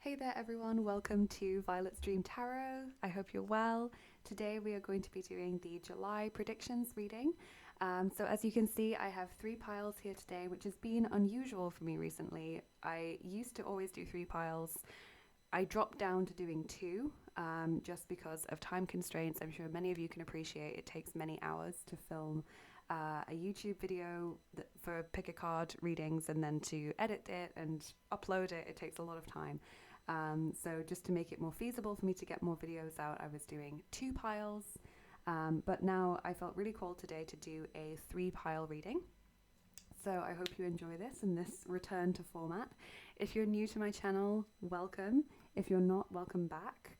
Hey there everyone, welcome to Violet's Dream Tarot. I hope you're well. Today we are going to be doing the July predictions reading. So as you can see, I have 3 piles here today, which has been unusual for me recently. I used to always do 3 piles. I dropped down to doing 2 just because of time constraints. I'm sure many of you can appreciate it takes many hours to film a YouTube video for pick a card readings, and then to edit it and upload it, it takes a lot of time. So just to make it more feasible for me to get more videos out, I was doing 2 piles, but now I felt really called today to do a 3 pile reading. So I hope you enjoy this and this return to format. If you're new to my channel, welcome. If you're not, welcome back.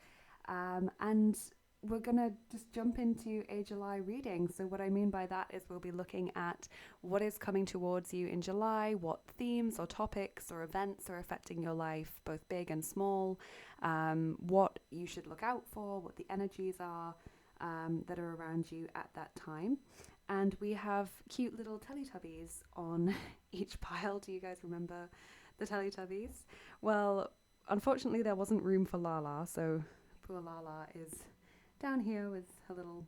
And we're gonna just jump into a July reading. So what I mean by that is we'll be looking at what is coming towards you in July, what themes or topics or events are affecting your life, both big and small, what you should look out for, what the energies are that are around you at that time. And we have cute little Teletubbies on each pile. Do you guys remember the Teletubbies? Well, unfortunately there wasn't room for Lala, so poor Lala is down here with her little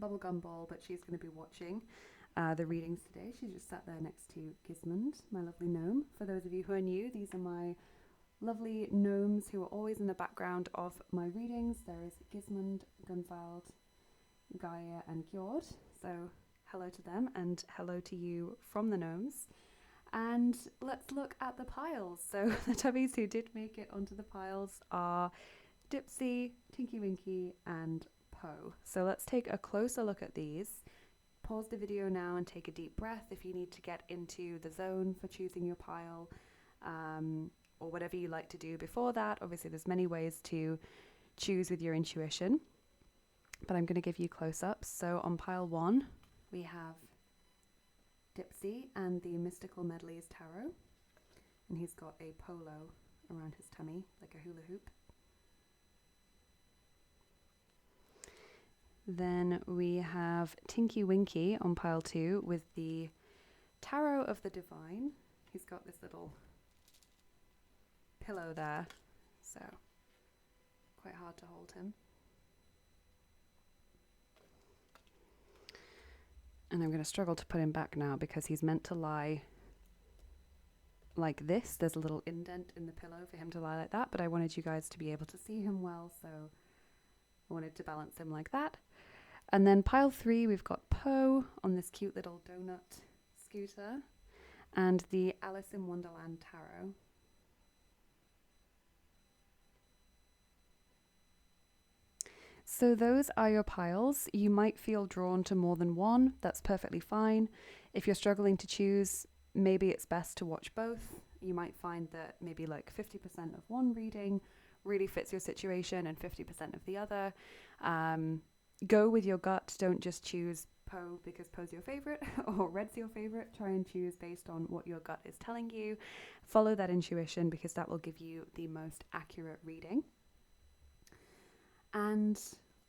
bubblegum ball, but she's going to be watching the readings today. She just sat there next to Gizmond, my lovely gnome. For those of you who are new, these are my lovely gnomes who are always in the background of my readings. There is Gizmond, Gunvald, Gaia and Gjord. So hello to them and hello to you from the gnomes. And let's look at the piles. So the tubbies who did make it onto the piles are Dipsy, Tinky, Winky and Po. So let's take a closer look at these. Pause the video now and take a deep breath if you need to get into the zone for choosing your pile, or whatever you like to do before that. Obviously there's many ways to choose with your intuition, but I'm going to give you close-ups. So on pile 1 we have Dipsy and the Mystical Medleys Tarot, and he's got a polo around his tummy like a hula hoop. Then we have Tinky Winky on pile 2 with the Tarot of the Divine. He's got this little pillow there, so quite hard to hold him. And I'm going to struggle to put him back now because he's meant to lie like this. There's a little indent in the pillow for him to lie like that, but I wanted you guys to be able to see him well, so I wanted to balance him like that. And then pile 3, we've got Po on this cute little donut scooter and the Alice in Wonderland Tarot. So those are your piles. You might feel drawn to more than one. That's perfectly fine. If you're struggling to choose, maybe it's best to watch both. You might find that maybe like 50% of one reading really fits your situation and 50% of the other. Go with your gut. Don't just choose Po because Po's your favorite or Red's your favorite. Try and choose based on what your gut is telling you. Follow that intuition because that will give you the most accurate reading. And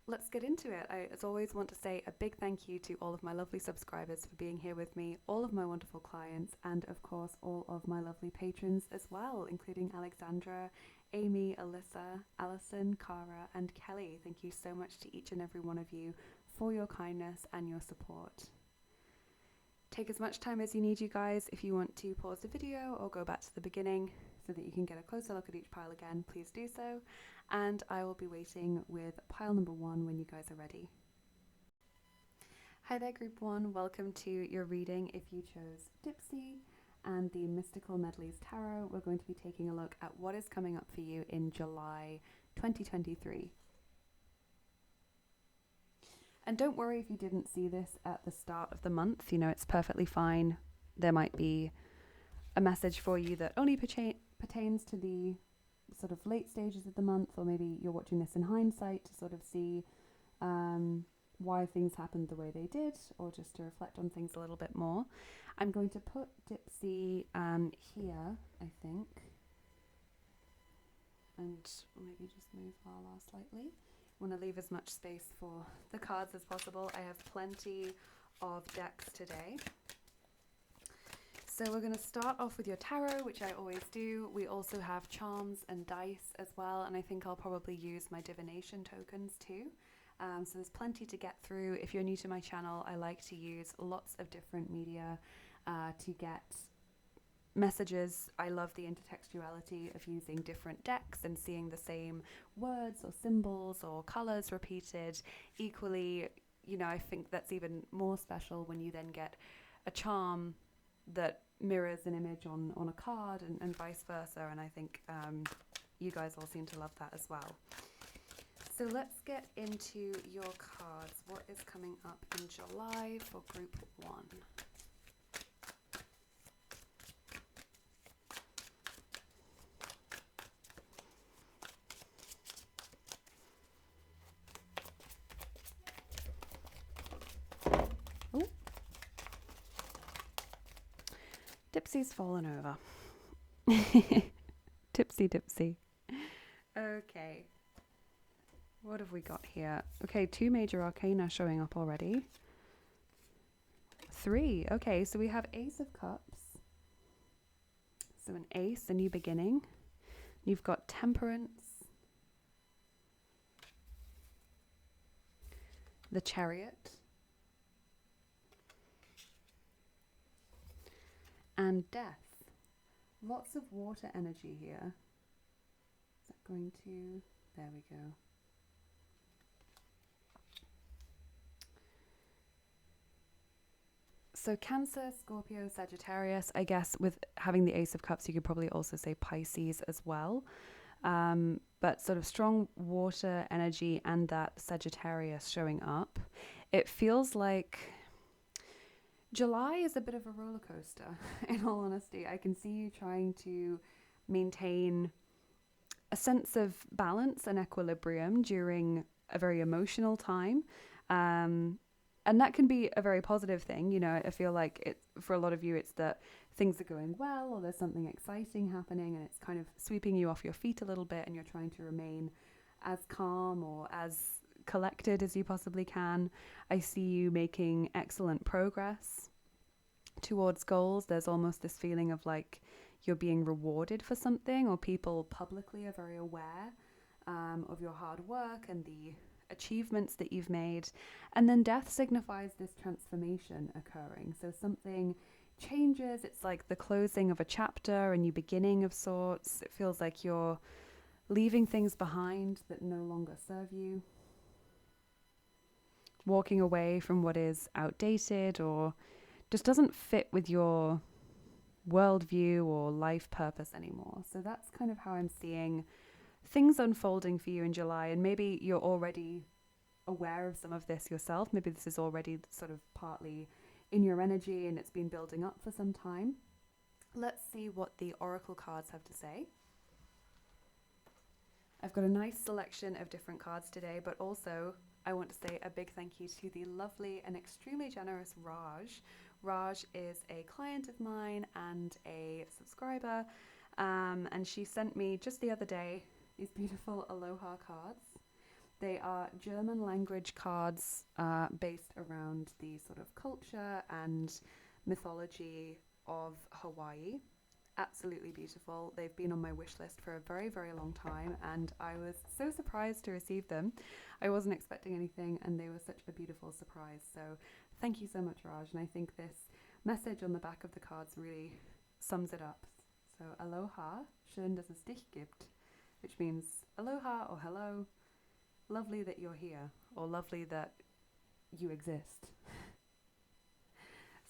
let's get into it. I, as always, want to say a big thank you to all of my lovely subscribers for being here with me, all of my wonderful clients, and of course all of my lovely patrons as well, including Alexandra, Amy, Alyssa, Alison, Cara, and Kelly. Thank you so much to each and every one of you for your kindness and your support. Take as much time as you need, you guys. If you want to pause the video or go back to the beginning so that you can get a closer look at each pile again, please do so. And I will be waiting with pile number 1 when you guys are ready. Hi there, group 1. Welcome to your reading. If you chose Dipsy and the Mystical Medleys Tarot, we're going to be taking a look at what is coming up for you in July 2023. And don't worry if you didn't see this at the start of the month. You know, it's perfectly fine. There might be a message for you that only pertains to the sort of late stages of the month, or maybe you're watching this in hindsight to sort of see why things happened the way they did, or just to reflect on things a little bit more. I'm going to put Dipsy here, I think, and maybe just move Lala slightly. I want to leave as much space for the cards as possible. I have plenty of decks today. So we're going to start off with your tarot, which I always do. We also have charms and dice as well, and I think I'll probably use my divination tokens too. So there's plenty to get through. If you're new to my channel, I like to use lots of different media to get messages. I love the intertextuality of using different decks and seeing the same words or symbols or colors repeated. Equally, you know, I think that's even more special when you then get a charm that mirrors an image on a card and vice versa. And I think you guys all seem to love that as well. So let's get into your cards. What is coming up in July for group 1? Oh, Dipsy's fallen over. Dipsy. Okay. What have we got here? Okay, 2 major arcana showing up already. 3. Okay, so we have Ace of Cups. So an ace, a new beginning. You've got Temperance. The Chariot. And Death. Lots of water energy here. Is that going to... There we go. So Cancer, Scorpio, Sagittarius, I guess with having the Ace of Cups, you could probably also say Pisces as well. But sort of strong water energy and that Sagittarius showing up. It feels like July is a bit of a roller coaster, in all honesty. I can see you trying to maintain a sense of balance and equilibrium during a very emotional time. And that can be a very positive thing. You know, I feel like it for a lot of you, it's that things are going well or there's something exciting happening and it's kind of sweeping you off your feet a little bit and you're trying to remain as calm or as collected as you possibly can. I see you making excellent progress towards goals. There's almost this feeling of like you're being rewarded for something, or people publicly are very aware of your hard work and the achievements that you've made. And then Death signifies this transformation occurring. So something changes. It's like the closing of a chapter, a new beginning of sorts. It feels like you're leaving things behind that no longer serve you, walking away from what is outdated or just doesn't fit with your worldview or life purpose anymore. So that's kind of how I'm seeing things unfolding for you in July. And maybe you're already aware of some of this yourself. Maybe this is already sort of partly in your energy and it's been building up for some time. Let's see what the oracle cards have to say. I've got a nice selection of different cards today, but also I want to say a big thank you to the lovely and extremely generous Raj. Raj is a client of mine and a subscriber, and she sent me just the other day these beautiful Aloha cards. They are German language cards based around the sort of culture and mythology of Hawaii. Absolutely beautiful. They've been on my wish list for a very, very long time, and I was so surprised to receive them. I wasn't expecting anything, and they were such a beautiful surprise. So thank you so much, Raj. And I think this message on the back of the cards really sums it up. So Aloha, schön, dass es dich gibt, which means aloha or hello, lovely that you're here, or lovely that you exist.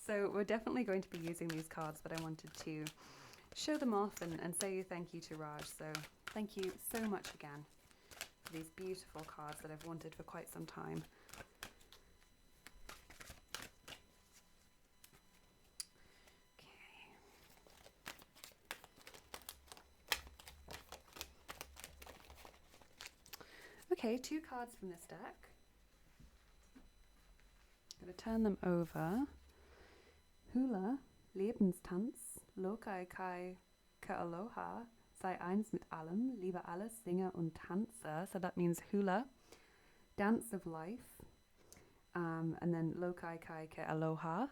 So we're definitely going to be using these cards, but I wanted to show them off and say thank you to Raj. So thank you so much again for these beautiful cards that I've wanted for quite some time. Okay, 2 cards from this deck. I'm going to turn them over. Hula, Lebenstanz, Lokai Kai Ka Aloha, sei eins mit allem, liebe alles, singe und tanze. So that means hula, dance of life, and then Lokai Kai Ka Aloha,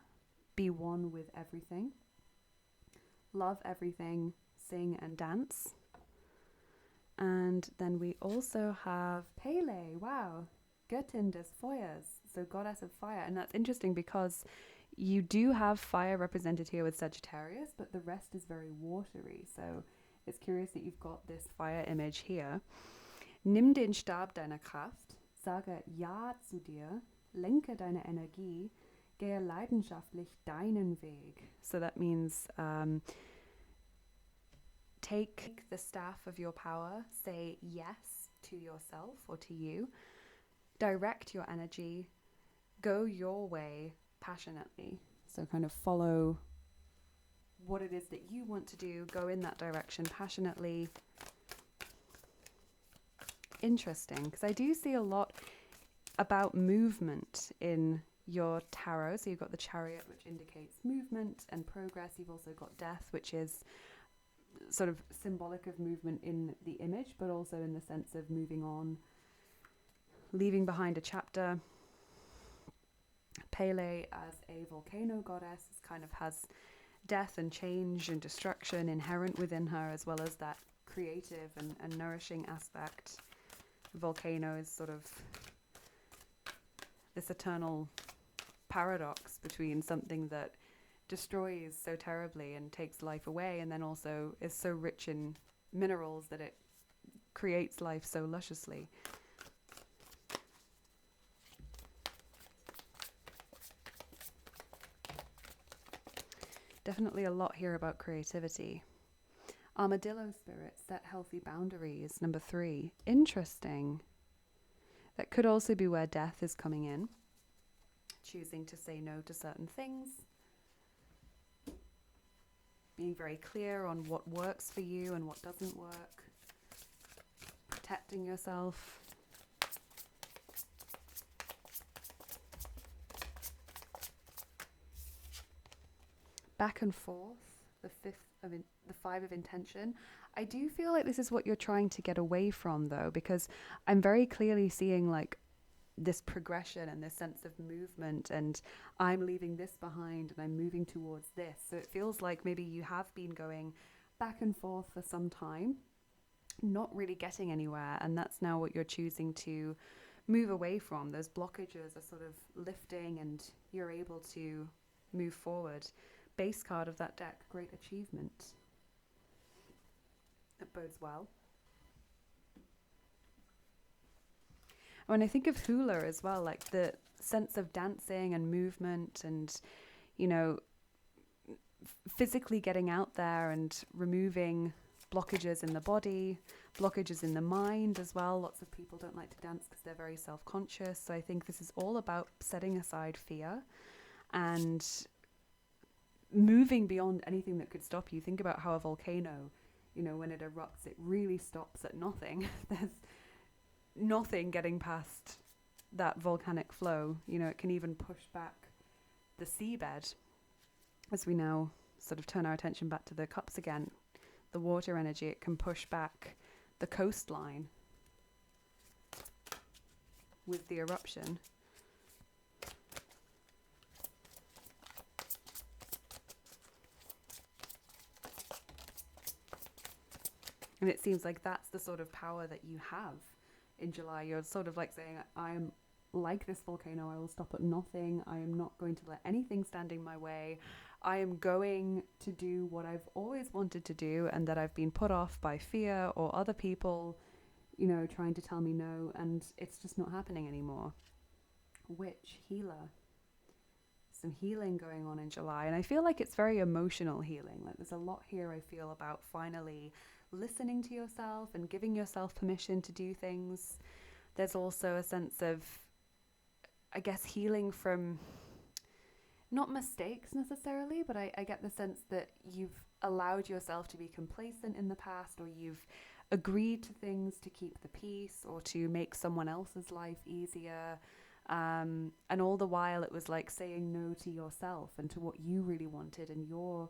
be one with everything. love everything, sing and dance. And then we also have Pele, wow, Göttin des Feuers, so goddess of fire. And that's interesting because you do have fire represented here with Sagittarius, but the rest is very watery. So it's curious that you've got this fire image here. Nimm den Stab deiner Kraft, sage Ja zu dir, lenke deine Energie, gehe leidenschaftlich deinen Weg. So that means take the staff of your power, say yes to yourself or to you, direct your energy, go your way passionately. So kind of follow what it is that you want to do, go in that direction passionately. Interesting, because I do see a lot about movement in your tarot. So you've got the Chariot, which indicates movement and progress. You've also got Death, which is sort of symbolic of movement in the image, but also in the sense of moving on, leaving behind a chapter. Pele as a volcano goddess kind of has death and change and destruction inherent within her, as well as that creative and nourishing aspect. Volcano is sort of this eternal paradox between something that destroys so terribly and takes life away, and then also is so rich in minerals that it creates life so lusciously. Definitely a lot here about creativity. Armadillo spirit, set healthy boundaries, number 3. Interesting. That could also be where death is coming in. Choosing to say no to certain things. Being very clear on what works for you and what doesn't work. Protecting yourself. Back and forth, the 5 of intention. I do feel like this is what you're trying to get away from, though, because I'm very clearly seeing like this progression and this sense of movement, and I'm leaving this behind and I'm moving towards this. So it feels like maybe you have been going back and forth for some time, not really getting anywhere, and that's now what you're choosing to move away from. Those blockages are sort of lifting and you're able to move forward. Base card of that deck, great achievement. That bodes well. When I think of hula as well, like the sense of dancing and movement and, you know, physically getting out there and removing blockages in the body, blockages in the mind as well. Lots of people don't like to dance because they're very self-conscious. So I think this is all about setting aside fear and moving beyond anything that could stop you. Think about how a volcano, you know, when it erupts, it really stops at nothing. There's nothing getting past that volcanic flow. You know, it can even push back the seabed. As we now sort of turn our attention back to the cups again, the water energy, it can push back the coastline with the eruption. And it seems like that's the sort of power that you have in July. You're sort of like saying, I'm like this volcano, I will stop at nothing. I am not going to let anything stand in my way. I am going to do what I've always wanted to do and that I've been put off by fear or other people, you know, trying to tell me no, and it's just not happening anymore. Witch, healer. Some healing going on in July, and I feel like it's very emotional healing. Like there's a lot here I feel about finally listening to yourself and giving yourself permission to do things. There's also a sense of, I guess, healing from not mistakes necessarily, but I get the sense that you've allowed yourself to be complacent in the past, or you've agreed to things to keep the peace or to make someone else's life easier. And all the while it was like saying no to yourself and to what you really wanted and your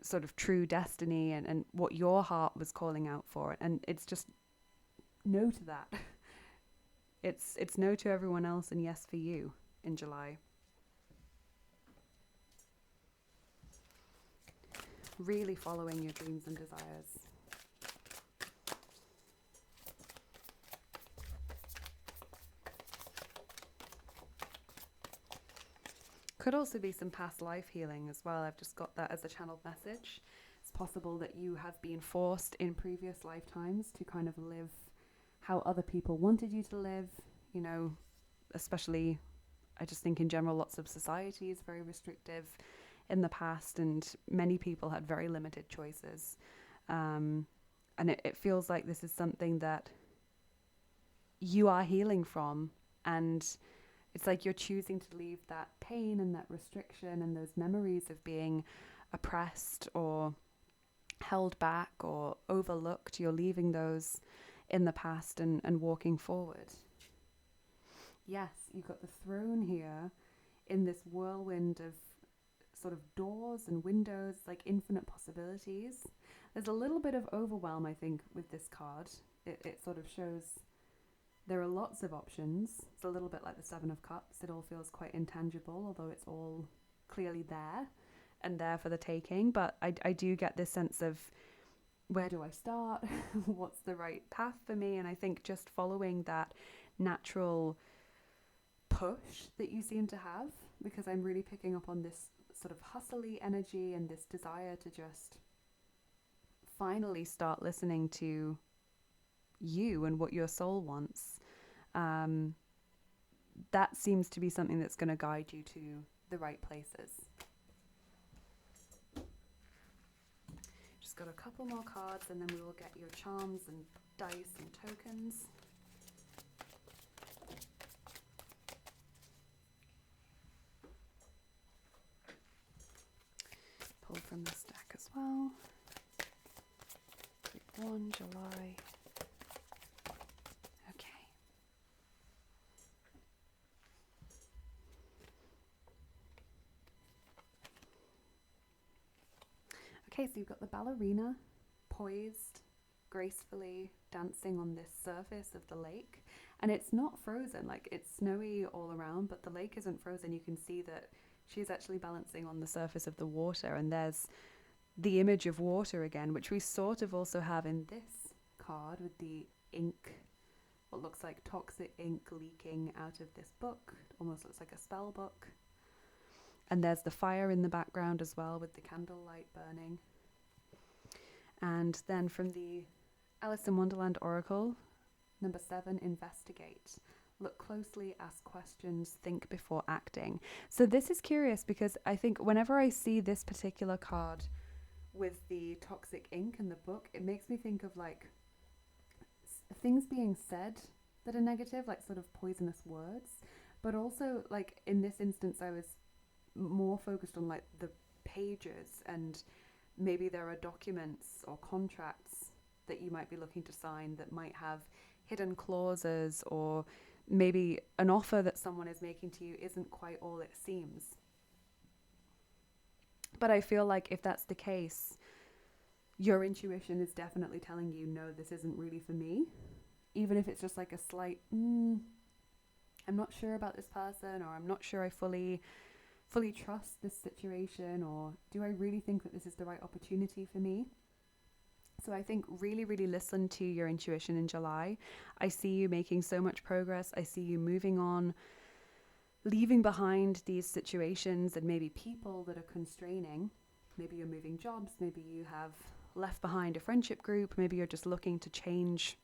sort of true destiny and what your heart was calling out for. And it's just no to that. It's no to everyone else and yes for you in July. really following your dreams and desires. Could also be some past life healing as well. I've just got that as a channeled message. It's possible that you have been forced in previous lifetimes to kind of live how other people wanted you to live, you know, especially, I just think in general, lots of society is very restrictive in the past, and many people had very limited choices. And it feels like this is something that you are healing from, and it's like you're choosing to leave that pain and that restriction and those memories of being oppressed or held back or overlooked. You're leaving those in the past and walking forward. Yes, you've got the throne here in this whirlwind of sort of doors and windows, like infinite possibilities. There's a little bit of overwhelm, I think, with this card. It sort of shows there are lots of options. It's a little bit like the Seven of Cups. It all feels quite intangible, although it's all clearly there and there for the taking. But I do get this sense of, where do I start? What's the right path for me? And I think just following that natural push that you seem to have, because I'm really picking up on this sort of hustly energy and this desire to just finally start listening to you and what your soul wants. That seems to be something that's going to guide you to the right places. Just got a couple more cards and then we will get your charms and dice and tokens. Pull from the stack as well. Group 1, July. Okay, so you've got the ballerina poised gracefully dancing on this surface of the lake, and it's not frozen, like it's snowy all around, but the lake isn't frozen. You can see that she's actually balancing on the surface of the water, and there's the image of water again, which we sort of also have in this card with the ink, what looks like toxic ink leaking out of this book. It almost looks like a spell book. And there's the fire in the background as well with the candlelight burning. And then from the Alice in Wonderland Oracle, number 7, investigate. Look closely, ask questions, think before acting. So this is curious because I think whenever I see this particular card with the toxic ink in the book, it makes me think of like things being said that are negative, like sort of poisonous words. But also, like in this instance, I was more focused on like the pages, and maybe there are documents or contracts that you might be looking to sign that might have hidden clauses, or maybe an offer that someone is making to you isn't quite all it seems. But I feel like if that's the case, your intuition is definitely telling you, no, this isn't really for me. Even if it's just like a slight, I'm not sure about this person, or I'm not sure I fully trust this situation, or do I really think that this is the right opportunity for me? So I think really, really listen to your intuition in July. I see you making so much progress. I see you moving on, leaving behind these situations and maybe people that are constraining. Maybe you're moving jobs. Maybe you have left behind a friendship group. Maybe you're just looking to change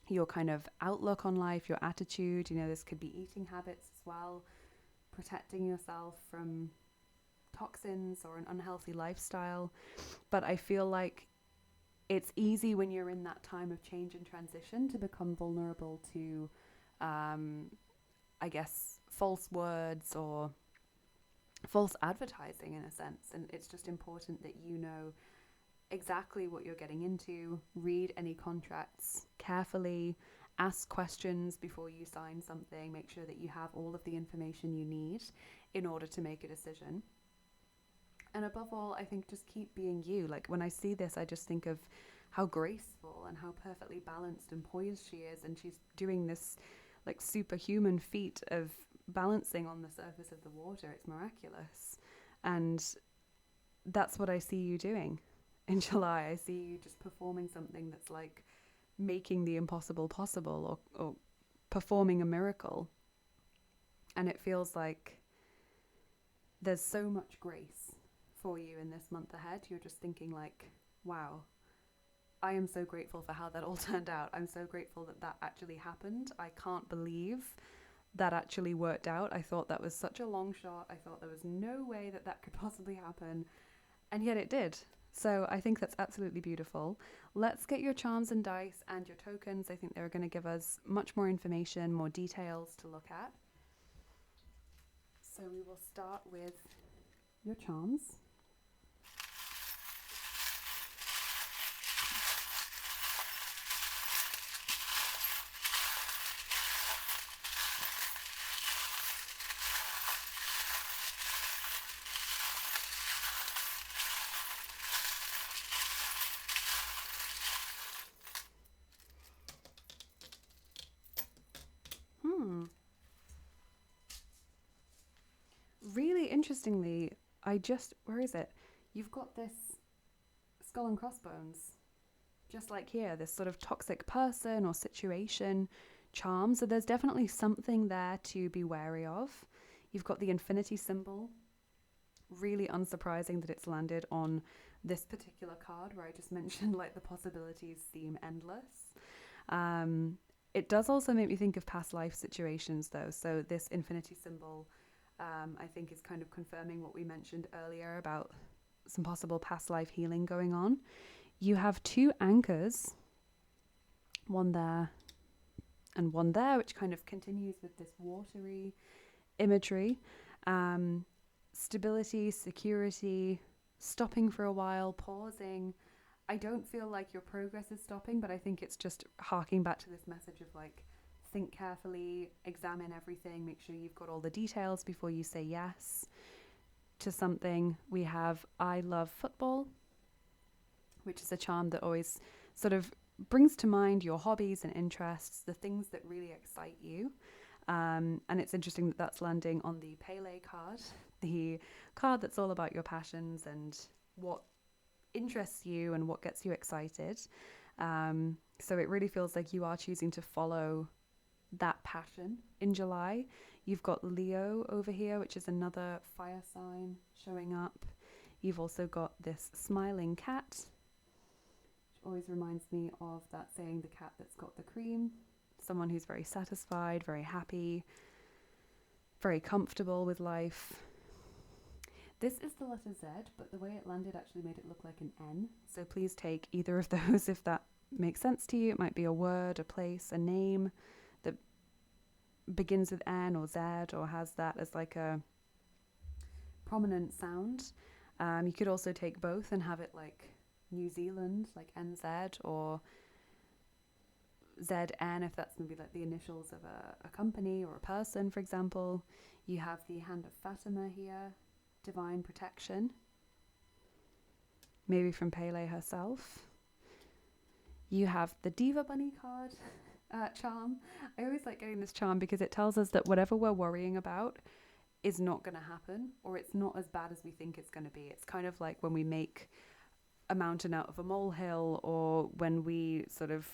your kind of outlook on life, your attitude. You know, this could be eating habits as well, protecting yourself from toxins or an unhealthy lifestyle. But I feel like it's easy when you're in that time of change and transition to become vulnerable to, I guess, false words or false advertising in a sense. And it's just important that you know exactly what you're getting into, read any contracts carefully, ask questions before you sign something, make sure that you have all of the information you need in order to make a decision. And above all, I think just keep being you. Like when I see this, I just think of how graceful and how perfectly balanced and poised she is. And she's doing this like superhuman feat of balancing on the surface of the water. It's miraculous. And that's what I see you doing in July. I see you just performing something that's like making the impossible possible, or performing a miracle. And it feels like there's so much grace for you in this month ahead. You're just thinking like, wow, I am so grateful for how that all turned out. I'm so grateful that that actually happened. I can't believe that actually worked out. I thought that was such a long shot. I thought there was no way that that could possibly happen. And yet it did. So I think that's absolutely beautiful. Let's get your charms and dice and your tokens. I think they're going to give us much more information, more details to look at. So we will start with your charms. Really interestingly, where is it? You've got this skull and crossbones, just like here, this sort of toxic person or situation charm. So there's definitely something there to be wary of. You've got the infinity symbol. Really unsurprising that it's landed on this particular card where I just mentioned like the possibilities seem endless. It does also make me think of past life situations though. So this infinity symbol I think is kind of confirming what we mentioned earlier about some possible past life healing going on. You have two anchors, one there and one there, which kind of continues with this watery imagery. Stability, security, stopping for a while, pausing. I don't feel like your progress is stopping, but I think it's just harking back to this message of like, think carefully, examine everything, make sure you've got all the details before you say yes to something. We have I love football, which is a charm that always sort of brings to mind your hobbies and interests, the things that really excite you. And it's interesting that that's landing on the Pele card, the card that's all about your passions and what interests you and what gets you excited. So it really feels like you are choosing to follow that passion in July. You've got Leo over here, which is another fire sign showing up. You've also got this smiling cat, which always reminds me of that saying, the cat that's got the cream. Someone who's very satisfied, very happy, very comfortable with life. This is the letter Z, but the way it landed actually made it look like an N. So please take either of those if that makes sense to you. It might be a word, a place, a name that begins with N or Z or has that as like a prominent sound. You could also take both and have it like New Zealand, like NZ, or ZN if that's maybe like the initials of a company or a person, for example. You have the Hand of Fatima here, divine protection, maybe from Pele herself. You have the Diva Bunny card charm. I always like getting this charm because it tells us that whatever we're worrying about is not going to happen, or it's not as bad as we think it's going to be. It's kind of like when we make a mountain out of a molehill, or when we sort of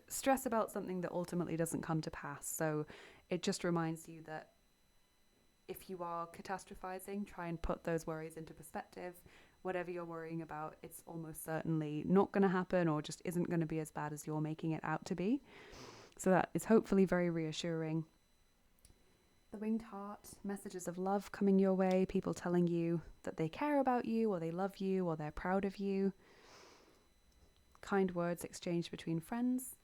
stress about something that ultimately doesn't come to pass. So it just reminds you that if you are catastrophizing, try and put those worries into perspective. Whatever you're worrying about, it's almost certainly not going to happen, or just isn't going to be as bad as you're making it out to be. So that is hopefully very reassuring. The winged heart, messages of love coming your way, people telling you that they care about you, or they love you, or they're proud of you. Kind words exchanged between friends.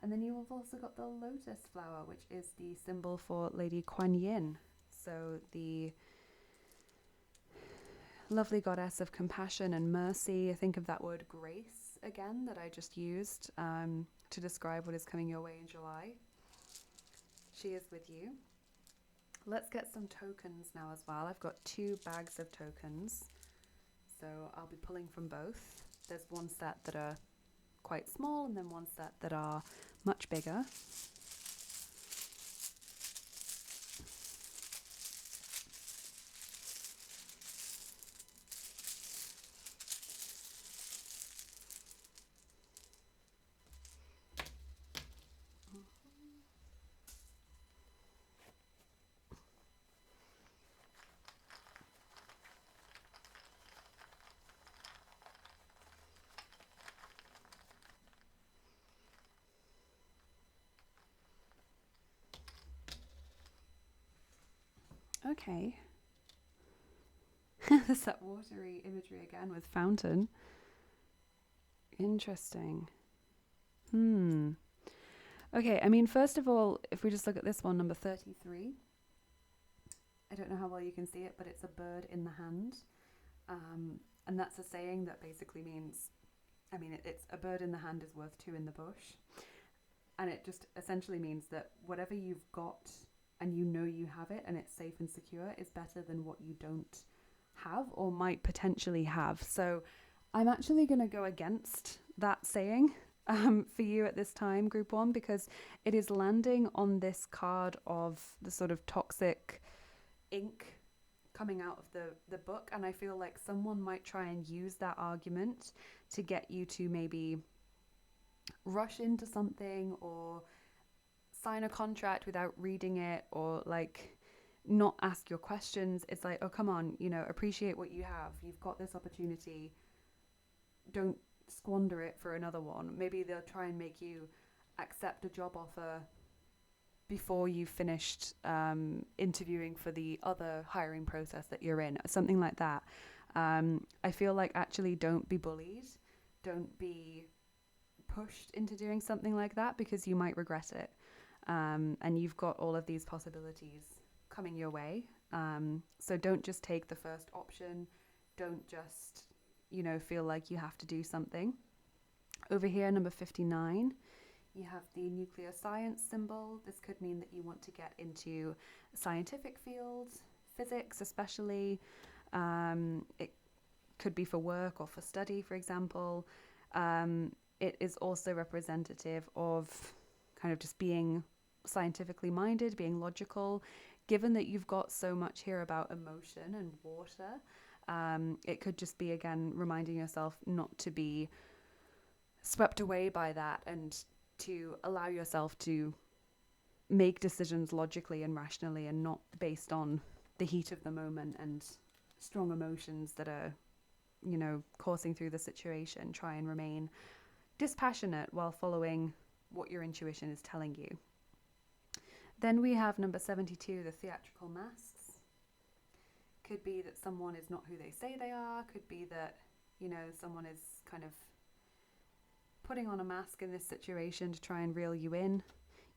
And then you have also got the lotus flower, which is the symbol for Lady Kuan Yin. So the lovely goddess of compassion and mercy. I think of that word grace again that I just used to describe what is coming your way in July. She is with you. Let's get some tokens now as well. I've got 2 bags of tokens, so I'll be pulling from both. There's one set that are quite small and then one set that are much bigger. Okay. There's that watery imagery again with fountain. Interesting. Okay, I mean, first of all, if we just look at this one, number 33, I don't know how well you can see it, but it's a bird in the hand. And that's a saying that basically means, it's a bird in the hand is worth two in the bush. And it just essentially means that whatever you've got and you know you have it and it's safe and secure is better than what you don't have or might potentially have. So I'm actually going to go against that saying for you at this time, Group 1, because it is landing on this card of the sort of toxic ink coming out of the book. And I feel like someone might try and use that argument to get you to maybe rush into something or sign a contract without reading it, or like not ask your questions. It's like, oh, come on, appreciate what you have. You've got this opportunity. Don't squander it for another one. Maybe they'll try and make you accept a job offer before you've finished interviewing for the other hiring process that you're in, something like that. I feel like actually don't be bullied. Don't be pushed into doing something like that, because you might regret it. And you've got all of these possibilities coming your way. So don't just take the first option. Don't just, feel like you have to do something. Over here, number 59, you have the nuclear science symbol. This could mean that you want to get into scientific fields, physics especially. It could be for work or for study, for example. It is also representative of kind of just being scientifically minded, being logical. Given that you've got so much here about emotion and water, it could just be, again, reminding yourself not to be swept away by that and to allow yourself to make decisions logically and rationally and not based on the heat of the moment and strong emotions that are, coursing through the situation. Try and remain dispassionate while following what your intuition is telling you. Then we have number 72, the theatrical masks. Could be that someone is not who they say they are. Could be that, someone is kind of putting on a mask in this situation to try and reel you in.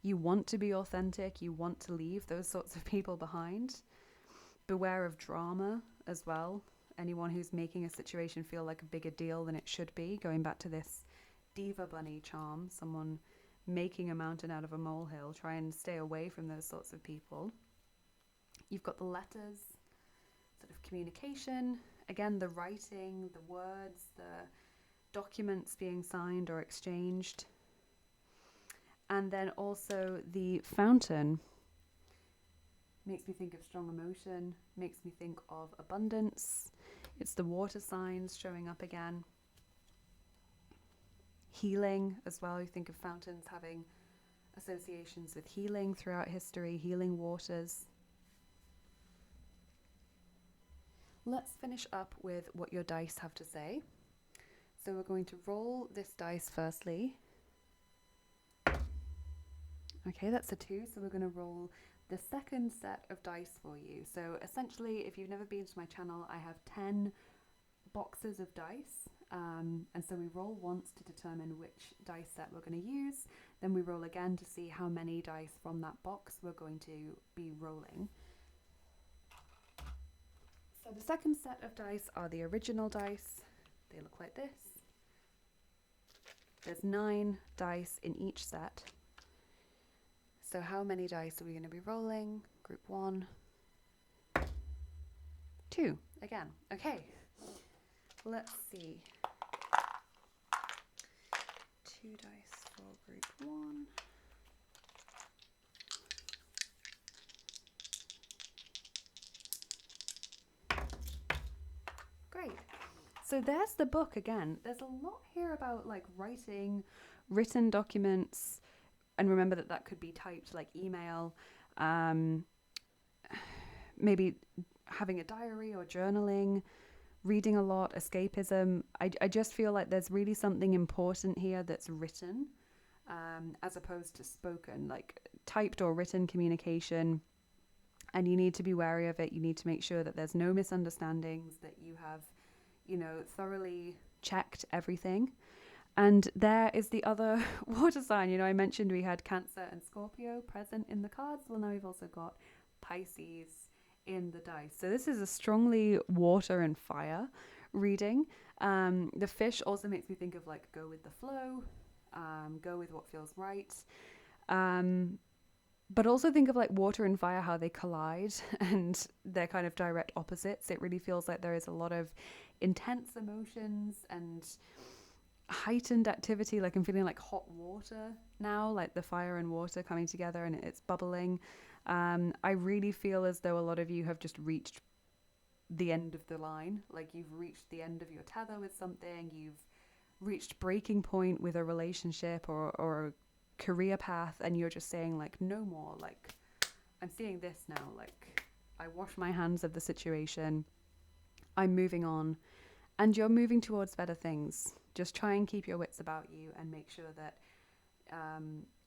You want to be authentic. You want to leave those sorts of people behind. Beware of drama as well. Anyone who's making a situation feel like a bigger deal than it should be. Going back to this diva bunny charm, someone making a mountain out of a molehill. Try and stay away from those sorts of people. You've got the letters, sort of communication. Again, the writing, the words, the documents being signed or exchanged. And then also the fountain. Makes me think of strong emotion, makes me think of abundance. It's the water signs showing up again. Healing as well. You think of fountains having associations with healing throughout history, healing waters. Let's finish up with what your dice have to say. So we're going to roll this dice firstly. Okay, that's a 2, so we're going to roll the second set of dice for you. So essentially, if you've never been to my channel, I have 10 boxes of dice. And so we roll once to determine which dice set we're going to use. Then we roll again to see how many dice from that box we're going to be rolling. So the second set of dice are the original dice. They look like this. There's 9 dice in each set. So how many dice are we going to be rolling? Group 1. 2. Again. Okay. Let's see. 2 dice for group 1. Great. So there's the book again. There's a lot here about like writing, written documents, and remember that could be typed like email, maybe having a diary or journaling, reading a lot, escapism. I just feel like there's really something important here that's written as opposed to spoken, like typed or written communication. and you need to be wary of it. You need to make sure that there's no misunderstandings, that you have, thoroughly checked everything. And there is the other water sign. I mentioned we had Cancer and Scorpio present in the cards. Well, now we've also got Pisces in the dice. So this is a strongly water and fire reading. The fish also makes me think of like go with the flow, go with what feels right. But also think of like water and fire, how they collide and they're kind of direct opposites. It really feels like there is a lot of intense emotions and heightened activity. Like I'm feeling like hot water now, like the fire and water coming together and it's bubbling. I really feel as though a lot of you have just reached the end of the line. Like you've reached the end of your tether with something. You've reached breaking point with a relationship or a career path, and you're just saying like no more. Like I'm seeing this now. Like I wash my hands of the situation. I'm moving on, and you're moving towards better things. Just try and keep your wits about you and make sure that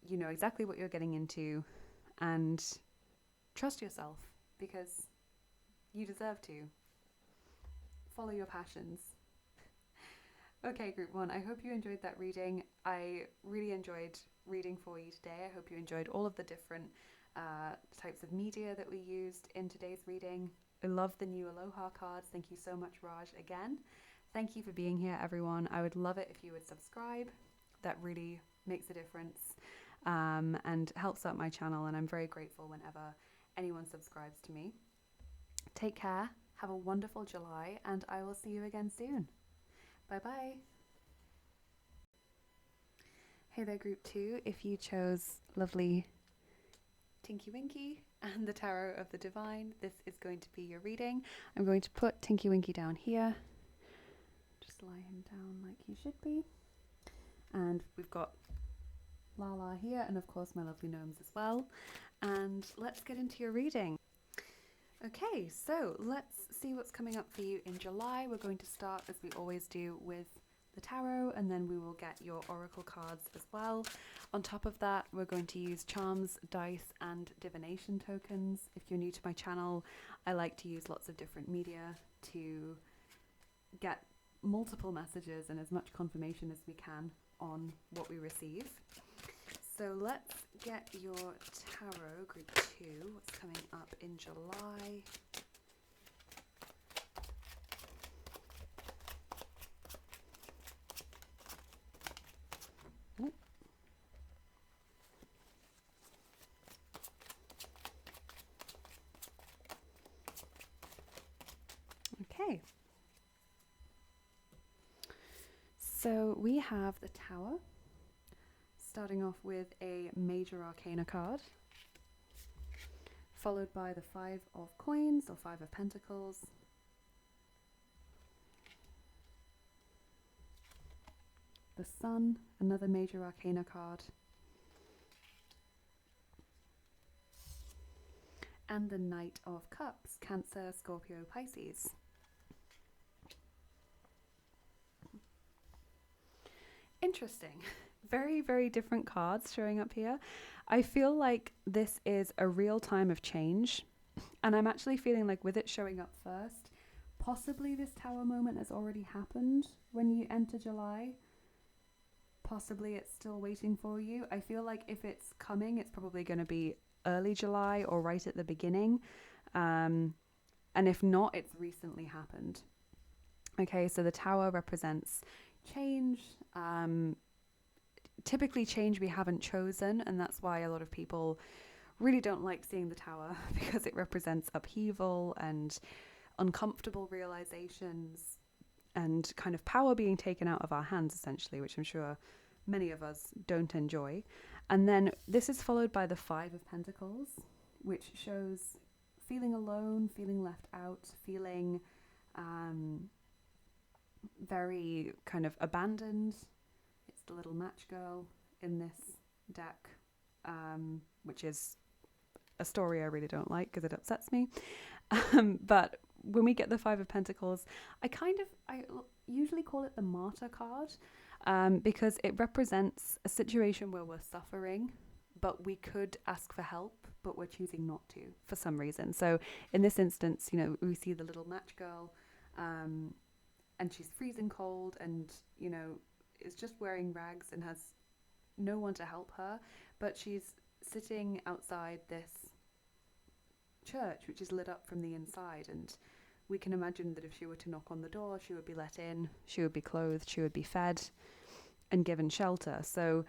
you know exactly what you're getting into, and trust yourself because you deserve to. Follow your passions. Okay, group one, I hope you enjoyed that reading. I really enjoyed reading for you today. I hope you enjoyed all of the different types of media that we used in today's reading. I love the new Aloha cards. Thank you so much, Raj, again. Thank you for being here, everyone. I would love it if you would subscribe. That really makes a difference and helps out my channel, and I'm very grateful whenever anyone subscribes to me. Take care, have a wonderful July, and I will see you again soon. Bye-bye. Hey there, group two. If you chose lovely Tinky Winky and the Tarot of the Divine, this is going to be your reading. I'm going to put Tinky Winky down here. Just lie him down like he should be. And we've got Lala here, and of course my lovely gnomes as well. And let's get into your reading. Okay, so let's see what's coming up for you in July. We're going to start, as we always do, with the tarot, and then we will get your oracle cards as well. On top of that, we're going to use charms, dice, and divination tokens. If you're new to my channel, I like to use lots of different media to get multiple messages and as much confirmation as we can on what we receive. So let's get your tarot, group two, what's coming up in July. Ooh. Okay. So we have the Tower. Starting off with a major arcana card, followed by the Five of Coins or Five of Pentacles, the Sun, another major arcana card, and the Knight of Cups, Cancer, Scorpio, Pisces. Interesting. Very, very different cards showing up here. I feel like this is a real time of change, and I'm actually feeling like with it showing up first, possibly this Tower moment has already happened when you enter July. Possibly it's still waiting for you. I feel like if it's coming, it's probably going to be early July or right at the beginning. And if not, it's recently happened. Okay, so the Tower represents change, typically change we haven't chosen, and that's why a lot of people really don't like seeing the Tower, because it represents upheaval and uncomfortable realizations and kind of power being taken out of our hands, essentially, which I'm sure many of us don't enjoy. And then this is followed by the Five of Pentacles, which shows feeling alone, feeling left out, feeling very kind of abandoned. It's the little match girl in this deck, which is a story I really don't like because it upsets me. But when we get the Five of Pentacles, I usually call it the martyr card, because it represents a situation where we're suffering, but we could ask for help, but we're choosing not to for some reason. So in this instance, you know, we see the little match girl, and she's freezing cold, and, you know, is just wearing rags and has no one to help her, but she's sitting outside this church which is lit up from the inside, and we can imagine that if she were to knock on the door, she would be let in, she would be clothed, she would be fed and given shelter. So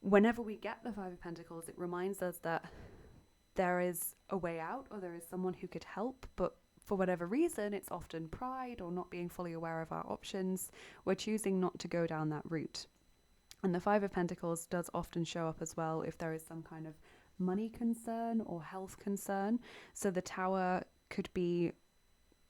whenever we get the Five of Pentacles, it reminds us that there is a way out, or there is someone who could help, but for whatever reason, it's often pride or not being fully aware of our options. We're choosing not to go down that route. And the Five of Pentacles does often show up as well if there is some kind of money concern or health concern. So the Tower could be,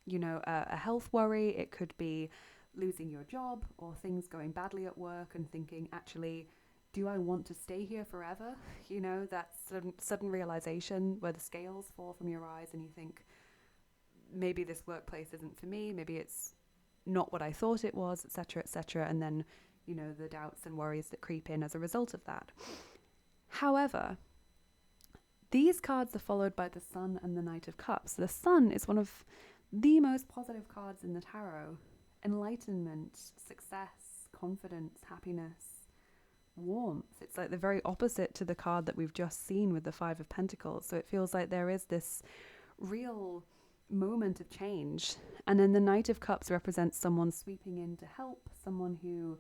you know, a health worry. It could be losing your job or things going badly at work and thinking, actually, do I want to stay here forever? You know, that sudden realization where the scales fall from your eyes and you think, maybe this workplace isn't for me, maybe it's not what I thought it was, etc., etc. And then, you know, the doubts and worries that creep in as a result of that. However, these cards are followed by the Sun and the Knight of Cups. The Sun is one of the most positive cards in the tarot. Enlightenment, success, confidence, happiness, warmth. It's like the very opposite to the card that we've just seen with the Five of Pentacles. So it feels like there is this real moment of change. And then the Knight of Cups represents someone sweeping in to help, someone who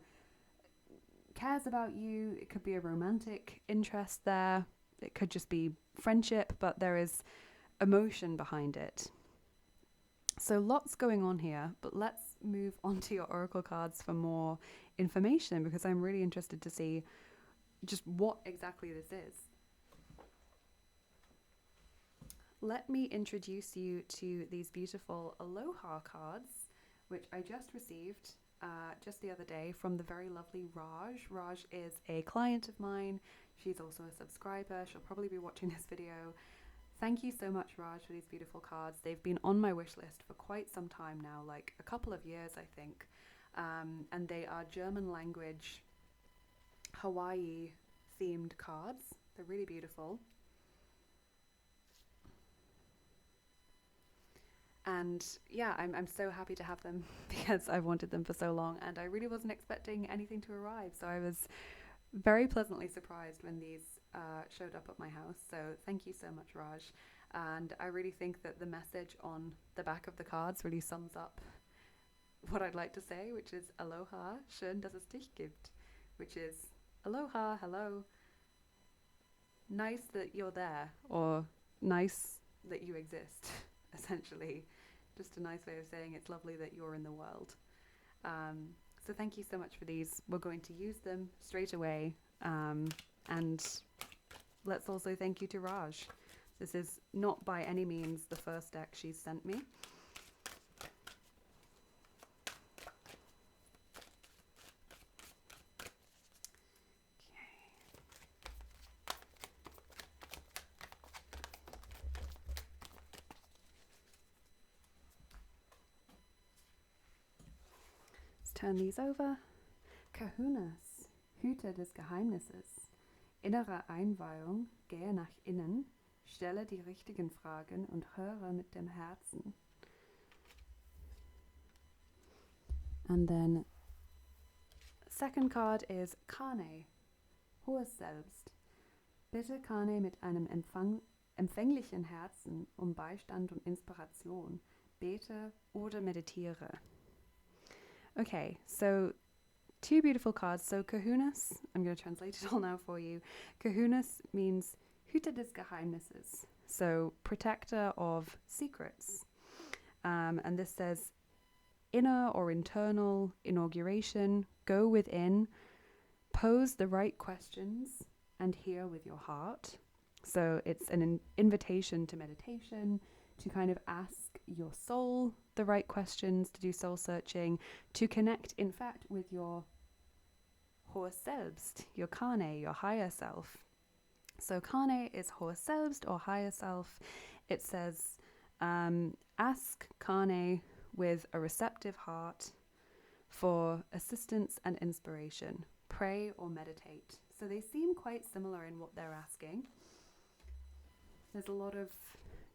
cares about you. It could be a romantic interest there. It could just be friendship, but there is emotion behind it. So lots going on here, but let's move on to your oracle cards for more information, because I'm really interested to see just what exactly this is. Let me introduce you to these beautiful Aloha cards, which I just received just the other day from the very lovely Raj. Raj is a client of mine. She's also a subscriber. She'll probably be watching this video. Thank you so much, Raj, for these beautiful cards. They've been on my wish list for quite some time now, like a couple of years, I think. And they are German language, Hawaii themed cards. They're really beautiful. And yeah, I'm so happy to have them because I've wanted them for so long, and I really wasn't expecting anything to arrive. So I was very pleasantly surprised when these showed up at my house. So thank you so much, Raj. And I really think that the message on the back of the cards really sums up what I'd like to say, which is Aloha, schön, dass es dich gibt, which is aloha, hello, nice that you're there, or nice that you exist, essentially. Just a nice way of saying it's lovely that you're in the world. So thank you so much for these. We're going to use them straight away. And let's also thank you to Raj. This is not by any means the first deck she's sent me. Turn these over. Kahunas, Hüter des Geheimnisses. Innere Einweihung, gehe nach innen, stelle die richtigen Fragen und höre mit dem Herzen. And then second card is Kane, hohes Selbst. Bitte Kane mit einem empfänglichen Herzen Beistand und Inspiration. Bete oder meditiere. Okay, so two beautiful cards. So Kahunas, I'm going to translate it all now for you. Kahunas means Hüter des Geheimnisses, so protector of secrets. And this says inner or internal inauguration, go within, pose the right questions, and hear with your heart. So it's an invitation to meditation, to kind of ask your soul the right questions, to do soul searching, to connect, in fact, with your hohes Selbst, your Kane, your higher self. So Kane is hohes Selbst or higher self. It says, ask Kane with a receptive heart for assistance and inspiration. Pray or meditate. So they seem quite similar in what they're asking. There's a lot of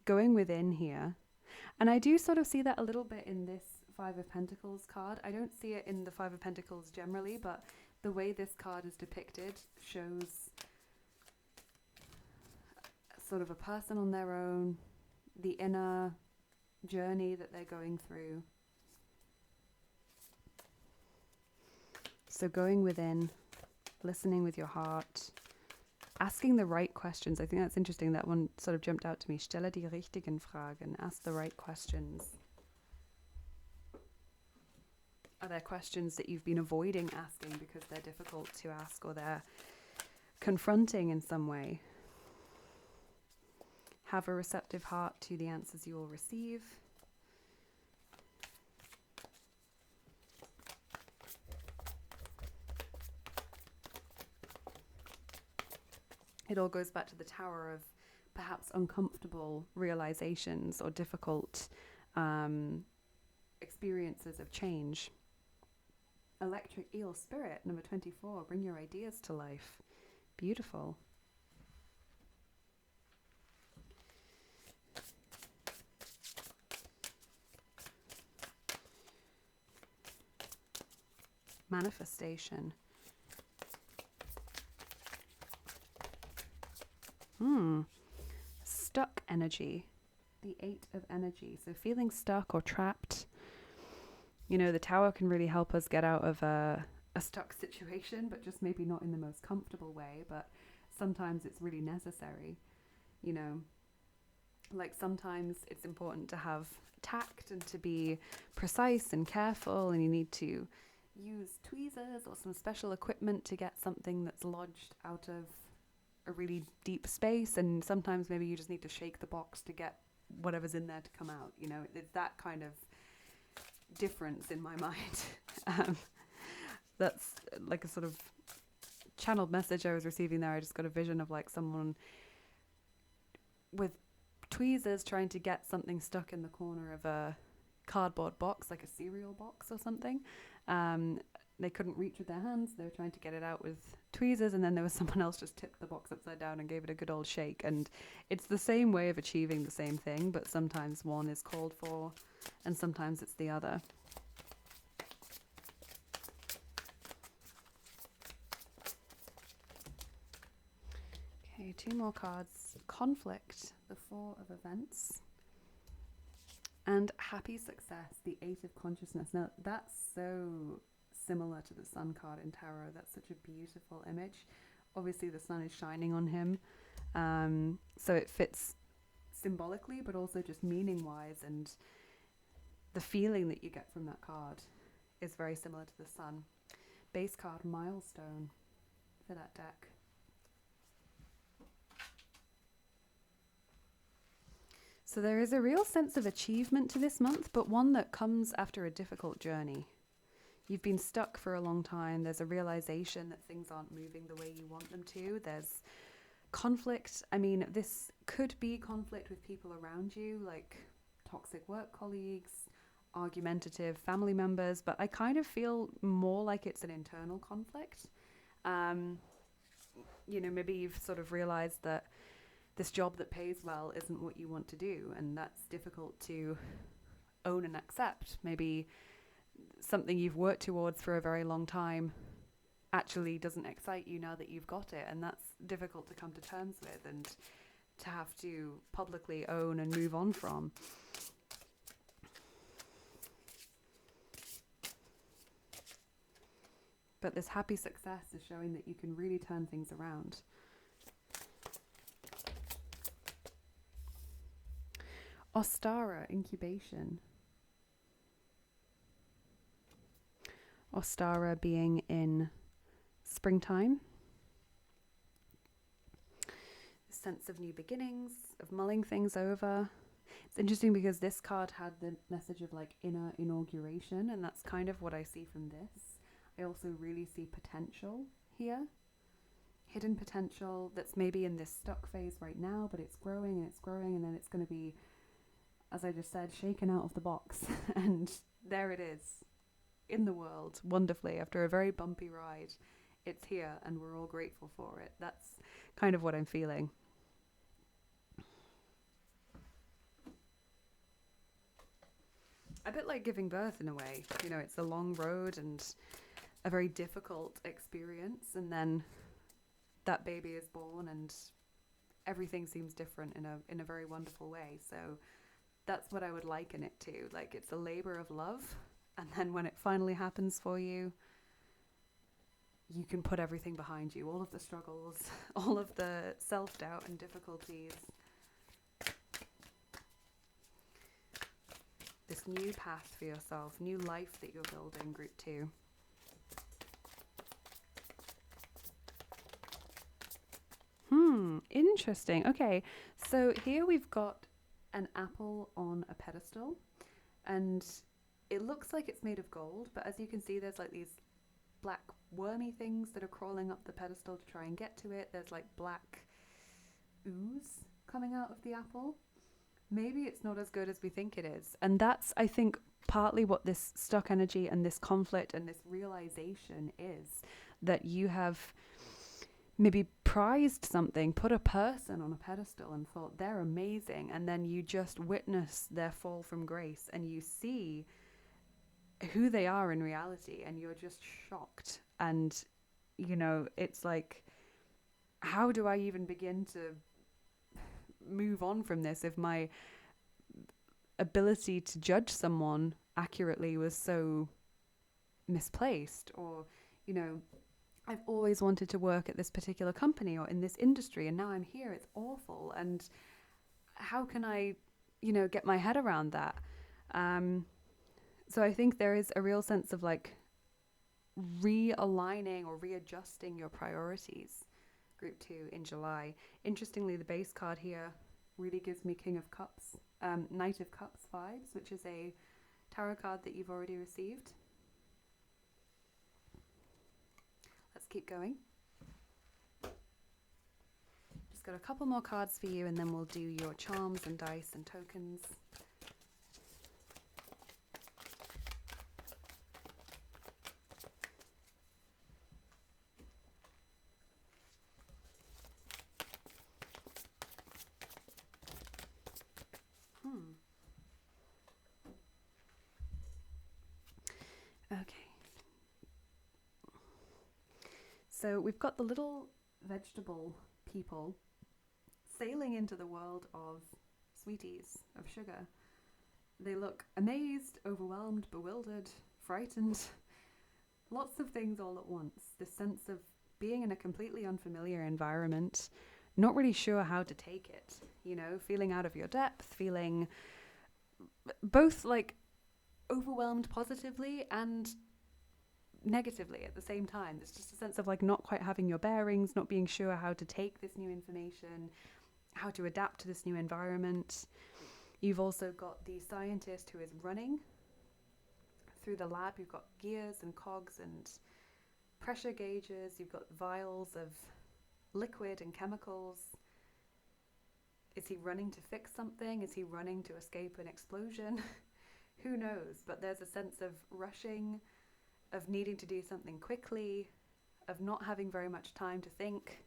going within here. And I do sort of see that a little bit in this Five of Pentacles card. I don't see it in the Five of Pentacles generally, but the way this card is depicted shows sort of a person on their own, the inner journey that they're going through. So going within, listening with your heart, asking the right questions. I think that's interesting. That one sort of jumped out to me. Stelle die richtigen Fragen. Ask the right questions. Are there questions that you've been avoiding asking because they're difficult to ask or they're confronting in some way? Have a receptive heart to the answers you will receive. It all goes back to the Tower of perhaps uncomfortable realizations or difficult experiences of change. Electric Eel Spirit, number 24. Bring your ideas to life. Beautiful. Manifestation. Stuck energy. The 8 of energy. So feeling stuck or trapped. You know, the Tower can really help us get out of a stuck situation, but just maybe not in the most comfortable way. But sometimes it's really necessary. You know, like sometimes it's important to have tact and to be precise and careful, and you need to use tweezers or some special equipment to get something that's lodged out of a really deep space, and sometimes maybe you just need to shake the box to get whatever's in there to come out. You know, it's that kind of difference in my mind. That's like a sort of channeled message I was receiving there. I just got a vision of like someone with tweezers trying to get something stuck in the corner of a cardboard box, like a cereal box or something. They couldn't reach with their hands. They were trying to get it out with tweezers, and then there was someone else just tipped the box upside down and gave it a good old shake. And it's the same way of achieving the same thing, but sometimes one is called for and sometimes it's the other. Okay, 2 more cards. Conflict, the 4 of events. And happy success, the 8 of consciousness. Now, that's so similar to the Sun card in tarot. That's such a beautiful image. Obviously, the sun is shining on him. So it fits symbolically, but also just meaning-wise. And the feeling that you get from that card is very similar to the sun. Base card, milestone for that deck. So there is a real sense of achievement to this month, but one that comes after a difficult journey. You've been stuck for a long time. There's a realization that things aren't moving the way you want them to. There's conflict. I mean, this could be conflict with people around you, like toxic work colleagues, argumentative family members, but I kind of feel more like it's an internal conflict. You know, maybe you've sort of realized that this job that pays well isn't what you want to do, and that's difficult to own and accept. Maybe something you've worked towards for a very long time actually doesn't excite you now that you've got it, and that's difficult to come to terms with and to have to publicly own and move on from. But this happy success is showing that you can really turn things around. Ostara, incubation. Ostara being in springtime. A sense of new beginnings, of mulling things over. It's interesting because this card had the message of like inner inauguration, and that's kind of what I see from this. I also really see potential here. Hidden potential that's maybe in this stuck phase right now, but it's growing and it's growing, and then it's going to be, as I just said, shaken out of the box. And there it is, in the world, wonderfully, after a very bumpy ride. it's here and we're all grateful for it. That's kind of what I'm feeling. A bit like giving birth in a way. You know, it's a long road and a very difficult experience, and then that baby is born and everything seems different in a very wonderful way. So that's what I would liken it to. Like, it's a labor of love, and then when it finally happens for you, you can put everything behind you, all of the struggles, all of the self-doubt and difficulties. This new path for yourself, new life that you're building, group 2. Interesting. Okay, so here we've got an apple on a pedestal, and it looks like it's made of gold, but as you can see, there's like these black wormy things that are crawling up the pedestal to try and get to it. There's like black ooze coming out of the apple. Maybe it's not as good as we think it is. And that's, I think, partly what this stuck energy and this conflict and this realization is, that you have maybe prized something, put a person on a pedestal and thought they're amazing, and then you just witness their fall from grace and you see who they are in reality, and you're just shocked. And, you know, it's like, how do I even begin to move on from this if my ability to judge someone accurately was so misplaced? Or, you know, I've always wanted to work at this particular company or in this industry, and now I'm here, it's awful, and how can I, you know, get my head around that? So I think there is a real sense of like realigning or readjusting your priorities, group 2, in July. Interestingly, the base card here really gives me King of Cups, Knight of Cups vibes, which is a tarot card that you've already received. Let's keep going. Just got a couple more cards for you, and then we'll do your charms and dice and tokens. Okay. So we've got the little vegetable people sailing into the world of sweeties, of sugar. They look amazed, overwhelmed, bewildered, frightened. Lots of things all at once. This sense of being in a completely unfamiliar environment, not really sure how to take it, you know, feeling out of your depth, feeling both like overwhelmed positively and negatively at the same time. It's just a sense of like not quite having your bearings, not being sure how to take this new information, how to adapt to this new environment. You've also got the scientist who is running through the lab. You've got gears and cogs and pressure gauges. You've got vials of liquid and chemicals. Is he running to fix something? Is he running to escape an explosion? Who knows? But there's a sense of rushing, of needing to do something quickly, of not having very much time to think.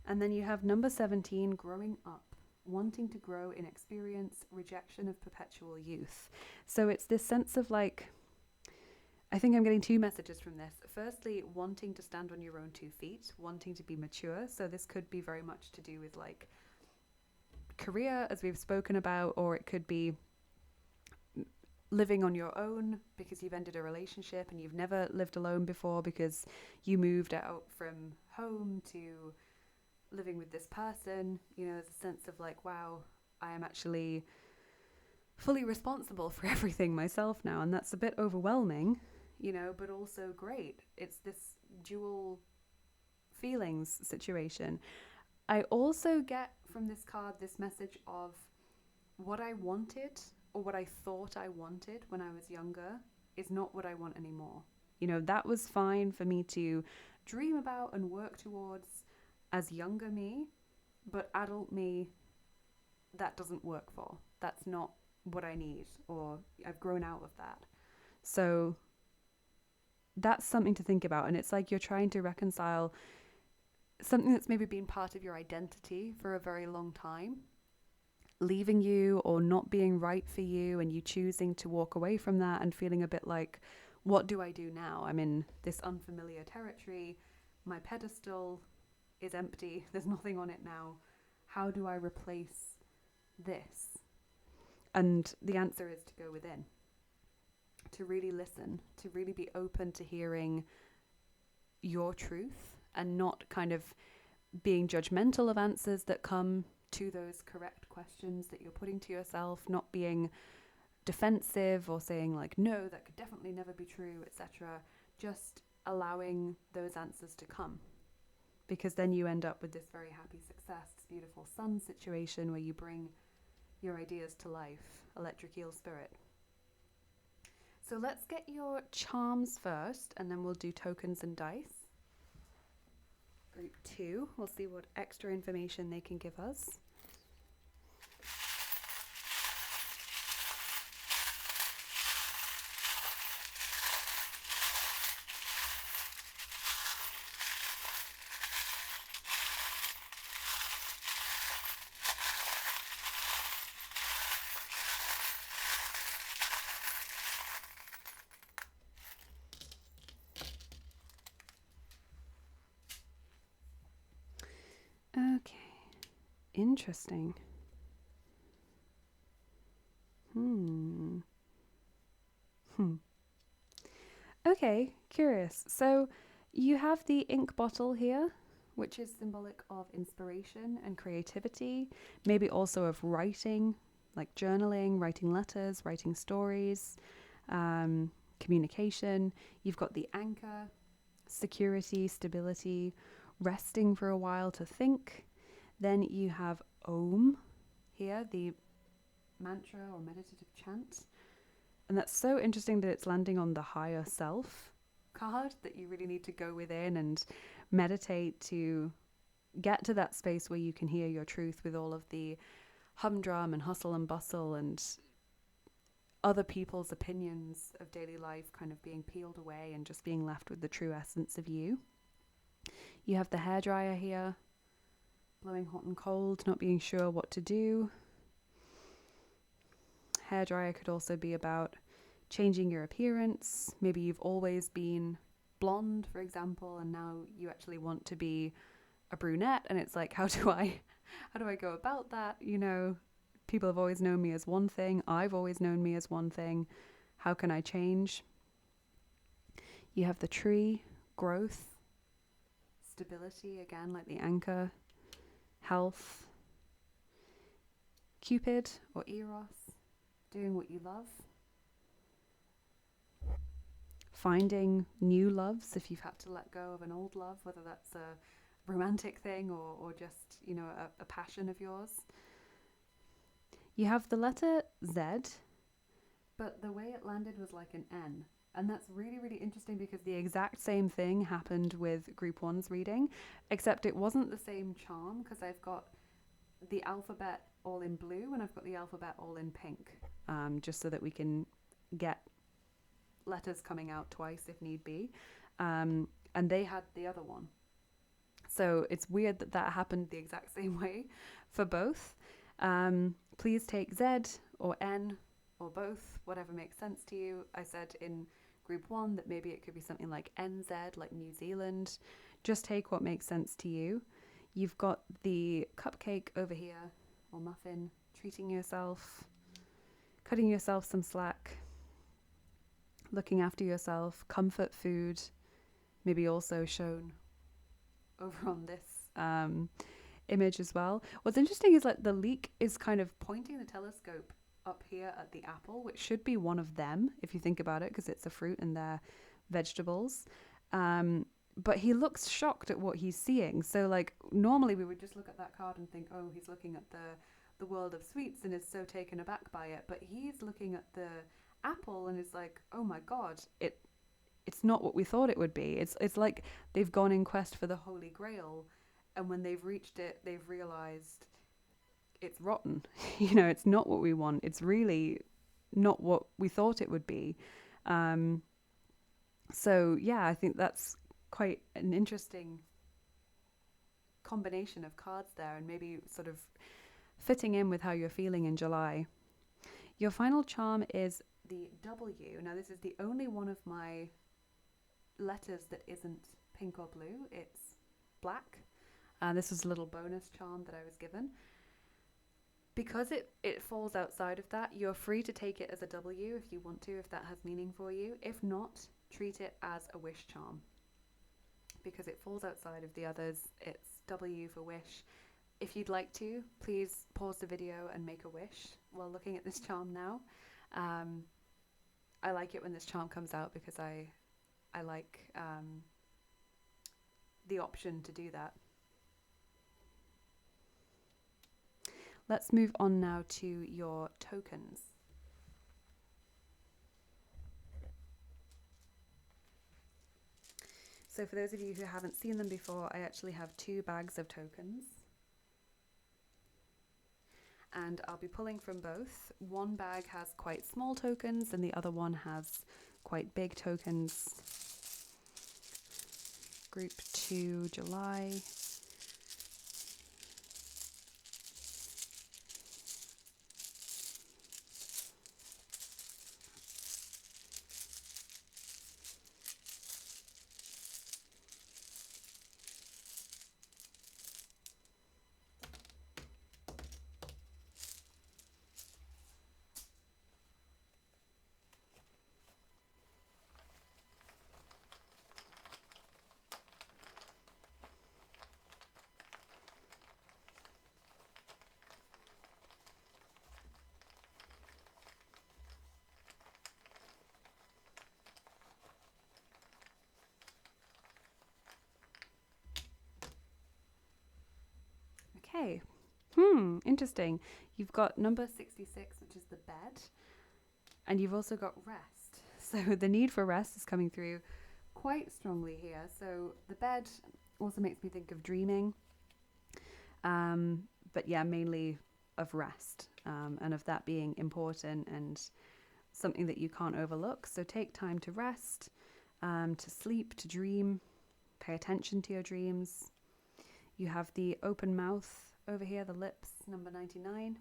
And then you have number 17, growing up, wanting to grow in experience, rejection of perpetual youth. So it's this sense of like, I think I'm getting two messages from this. Firstly, wanting to stand on your own 2 feet, wanting to be mature. So this could be very much to do with like career, as we've spoken about, or it could be living on your own because you've ended a relationship and you've never lived alone before because you moved out from home to living with this person. You know, there's a sense of like, wow, I am actually fully responsible for everything myself now, and that's a bit overwhelming, you know, but also great. It's this dual feelings situation. I also get from this card this message of what I wanted or what I thought I wanted when I was younger is not what I want anymore. You know, that was fine for me to dream about and work towards as younger me, but adult me, that doesn't work for. That's not what I need, or I've grown out of that. So that's something to think about. And it's like you're trying to reconcile something that's maybe been part of your identity for a very long time, leaving you or not being right for you, and you choosing to walk away from that and feeling a bit like, what do I do now? I'm in this unfamiliar territory. My pedestal is empty. There's nothing on it now. How do I replace this? And the answer is to go within, to really listen, to really be open to hearing your truth and not kind of being judgmental of answers that come to those correct questions that you're putting to yourself, not being defensive or saying like, no, that could definitely never be true, etc. Just allowing those answers to come, because then you end up with this very happy success, this beautiful sun situation where you bring your ideas to life. Electric eel spirit. So let's get your charms first, and then we'll do tokens and dice. Group 2, we'll see what extra information they can give us. Okay, interesting. Okay, curious. So you have the ink bottle here, which is symbolic of inspiration and creativity, maybe also of writing, like journaling, writing letters, writing stories, communication. You've got the anchor, security, stability, resting for a while to think. Then you have Om here, the mantra or meditative chant. And that's so interesting that it's landing on the higher self card, that you really need to go within and meditate to get to that space where you can hear your truth with all of the humdrum and hustle and bustle and other people's opinions of daily life kind of being peeled away and just being left with the true essence of you. You have the hairdryer here, blowing hot and cold, not being sure what to do. Hairdryer could also be about changing your appearance. Maybe you've always been blonde, for example, and now you actually want to be a brunette, and it's like, how do I go about that? You know, people have always known me as one thing. I've always known me as one thing. How can I change? You have the tree, growth, stability, again, like the anchor, health, Cupid or Eros, doing what you love, finding new loves if you've had to let go of an old love, whether that's a romantic thing or just, you know, a passion of yours. You have the letter Z, but the way it landed was like an N. And that's really, really interesting because the exact same thing happened with Group 1's reading, except it wasn't the same charm, because I've got the alphabet all in blue and I've got the alphabet all in pink, just so that we can get letters coming out twice if need be. And they had the other one. So it's weird that that happened the exact same way for both. Please take Z or N or both, whatever makes sense to you. I said in Group 1 that maybe it could be something like NZ, like New Zealand. Just take what makes sense to you. You've got the cupcake over here, or muffin, treating yourself, cutting yourself some slack, looking after yourself, comfort food, maybe also shown over on this image as well. What's interesting is like the leek is kind of pointing the telescope up here at the apple, which should be one of them if you think about it, because it's a fruit and they're vegetables. But he looks shocked at what he's seeing. So like normally we would just look at that card and think, oh, he's looking at the world of sweets and is so taken aback by it. But he's looking at the apple and is like, oh my God, it's not what we thought it would be. It's like they've gone in quest for the Holy Grail, and when they've reached it, they've realized it's rotten. You know, it's not what we want. It's really not what we thought it would be. So yeah, I think that's quite an interesting combination of cards there, and maybe sort of fitting in with how you're feeling in July. Your final charm is the W. Now, this is the only one of my letters that isn't pink or blue. It's black. This is a little bonus charm that I was given. Because it falls outside of that, you're free to take it as a W if you want to, if that has meaning for you. If not, treat it as a wish charm. Because it falls outside of the others, it's W for wish. If you'd like to, please pause the video and make a wish while looking at this charm now. I like it when this charm comes out because I like the option to do that. Let's move on now to your tokens. So for those of you who haven't seen them before, I actually have 2 bags of tokens. And I'll be pulling from both. One bag has quite small tokens and the other one has quite big tokens. Group 2 July. Okay. Interesting. You've got number 66, which is the bed, and you've also got rest. So the need for rest is coming through quite strongly here. So the bed also makes me think of dreaming, but yeah, mainly of rest, and of that being important and something that you can't overlook. So take time to rest, to sleep, to dream, pay attention to your dreams. You have the open mouth over here, the lips, number 99.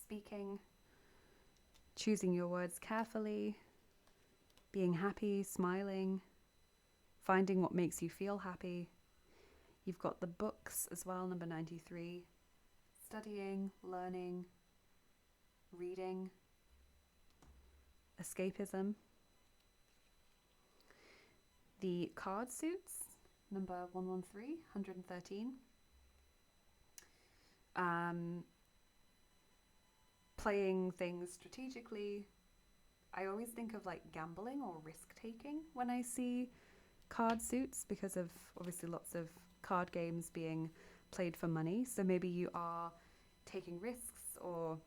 Speaking, choosing your words carefully, being happy, smiling, finding what makes you feel happy. You've got the books as well, number 93. Studying, learning, reading, escapism. The card suits, number 113, 113. Playing things strategically. I always think of like gambling or risk taking when I see card suits, because of obviously lots of card games being played for money. So maybe you are taking risks or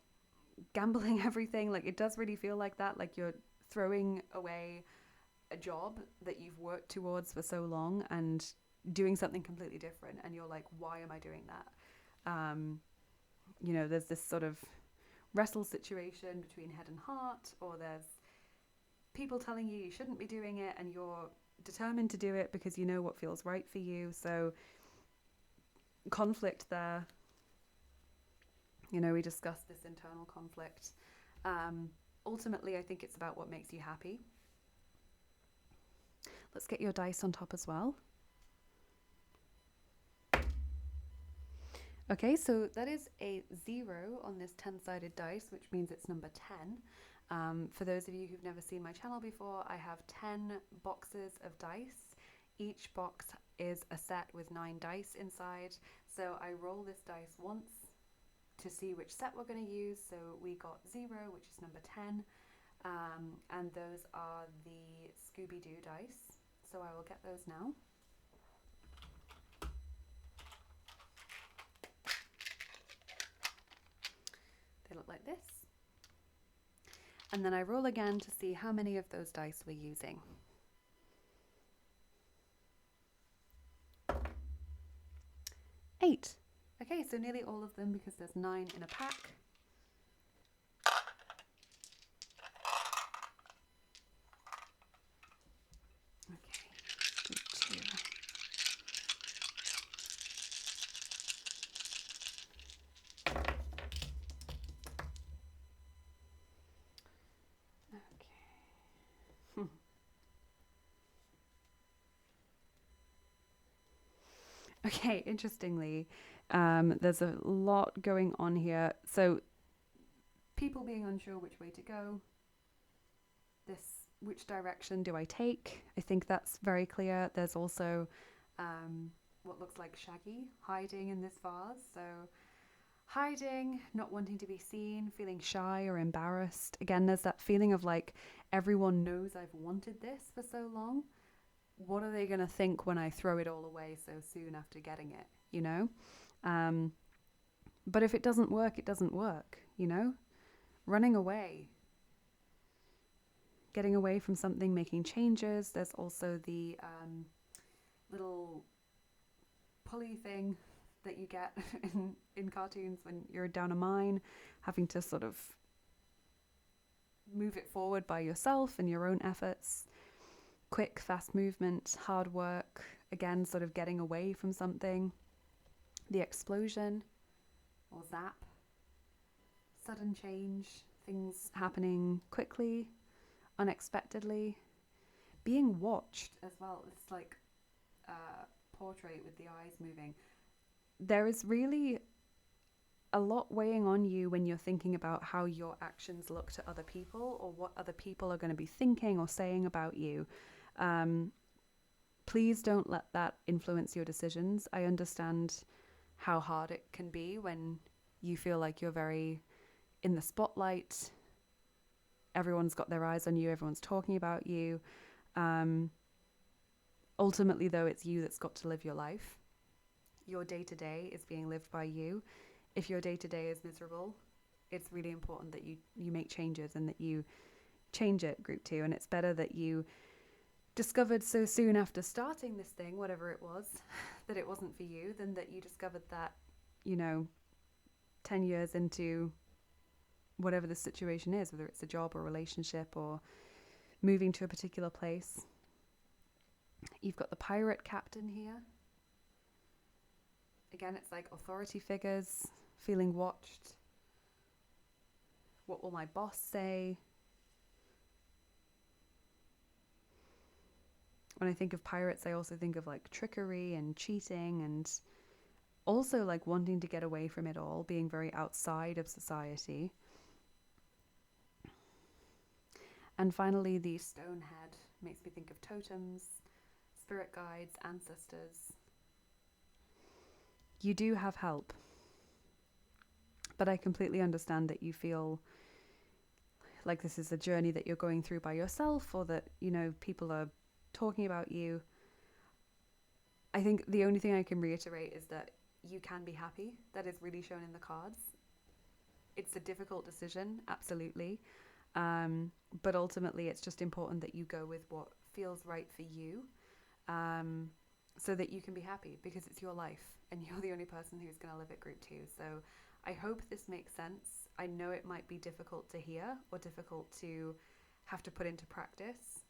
gambling everything. Like, it does really feel like that, like you're throwing away a job that you've worked towards for so long and doing something completely different, and you're like, why am I doing that? You know, there's this sort of wrestle situation between head and heart, or there's people telling you you shouldn't be doing it and you're determined to do it because you know what feels right for you. So conflict there. You know, we discussed this internal conflict. Ultimately, I think it's about what makes you happy. Let's get your dice on top as well. Okay, so that is a 0 on this 10-sided dice, which means it's number 10. For those of you who've never seen my channel before, I have 10 boxes of dice. Each box is a set with 9 dice inside. So I roll this dice once to see which set we're going to use. So we got 0, which is number 10, and those are the Scooby-Doo dice. So I will get those now. They look like this. And then I roll again to see how many of those dice we're using. 8. Okay, so nearly all of them, because there's 9 in a pack. Okay, interestingly, there's a lot going on here. So, people being unsure which way to go, which direction do I take? I think that's very clear. There's also what looks like Shaggy hiding in this vase. So, hiding, not wanting to be seen, feeling shy or embarrassed. Again, there's that feeling of like everyone knows I've wanted this for so long. What are they going to think when I throw it all away so soon after getting it, you know? But if it doesn't work, it doesn't work, you know? Running away, getting away from something, making changes. There's also the little pulley thing that you get in cartoons when you're down a mine, having to sort of move it forward by yourself and your own efforts. Quick, fast movement, hard work, again, sort of getting away from something. The explosion or zap, sudden change, things happening quickly, unexpectedly, being watched as well. It's like a portrait with the eyes moving. There is really a lot weighing on you when you're thinking about how your actions look to other people or what other people are going to be thinking or saying about you. Please don't let that influence your decisions. I understand how hard it can be when you feel like you're very in the spotlight. Everyone's got their eyes on you. Everyone's talking about you. Ultimately, though, it's you that's got to live your life. Your day-to-day is being lived by you. If your day-to-day is miserable, it's really important that you make changes and that you change it, group 2. And it's better that you discovered so soon after starting this thing, whatever it was, that it wasn't for you, than that you discovered that, 10 years into whatever the situation is, whether it's a job or relationship or moving to a particular place. You've got the pirate captain here. Again, it's like authority figures, feeling watched. What will my boss say? When I think of pirates, I also think of like trickery and cheating and also like wanting to get away from it all, being very outside of society. And finally, the stone head makes me think of totems, spirit guides, ancestors. You do have help, but I completely understand that you feel like this is a journey that you're going through by yourself, or that, people are talking about you. I think the only thing I can reiterate is that you can be happy. That is really shown in the cards. It's a difficult decision, absolutely. But ultimately, it's just important that you go with what feels right for you, so that you can be happy, because it's your life and you're the only person who's going to live it, group 2. So I hope this makes sense. I know it might be difficult to hear or difficult to have to put into practice,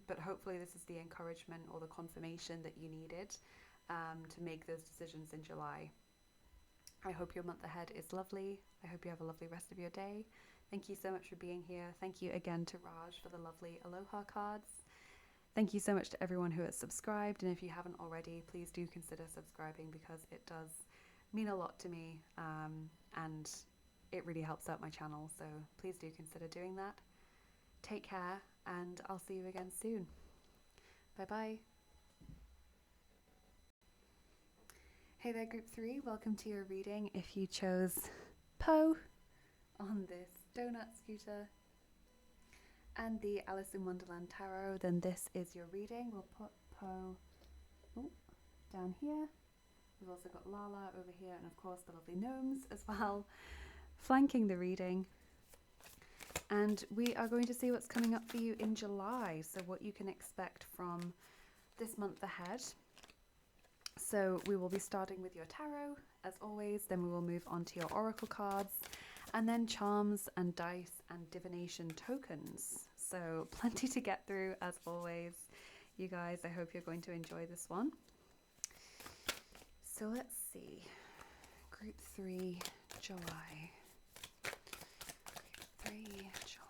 but hopefully this is the encouragement or the confirmation that you needed to make those decisions in July. I hope your month ahead is lovely. I hope you have a lovely rest of your day. Thank you so much for being here. Thank you again to Raj for the lovely Aloha cards. Thank you so much to everyone who has subscribed, and if you haven't already, please do consider subscribing, because it does mean a lot to me, and it really helps out my channel, so please do consider doing that. Take care, and I'll see you again soon. Bye bye. Hey there, group 3, welcome to your reading. If you chose Poe on this donut scooter and the Alice in Wonderland tarot, then this is your reading. We'll put Poe down here. We've also got Lala over here, and of course the lovely gnomes as well, flanking the reading. And we are going to see what's coming up for you in July, so what you can expect from this month ahead. So we will be starting with your tarot, as always, then we will move on to your oracle cards, and then charms and dice and divination tokens. So plenty to get through, as always. You guys, I hope you're going to enjoy this one. So let's see. Group 3, July. Group 3, July.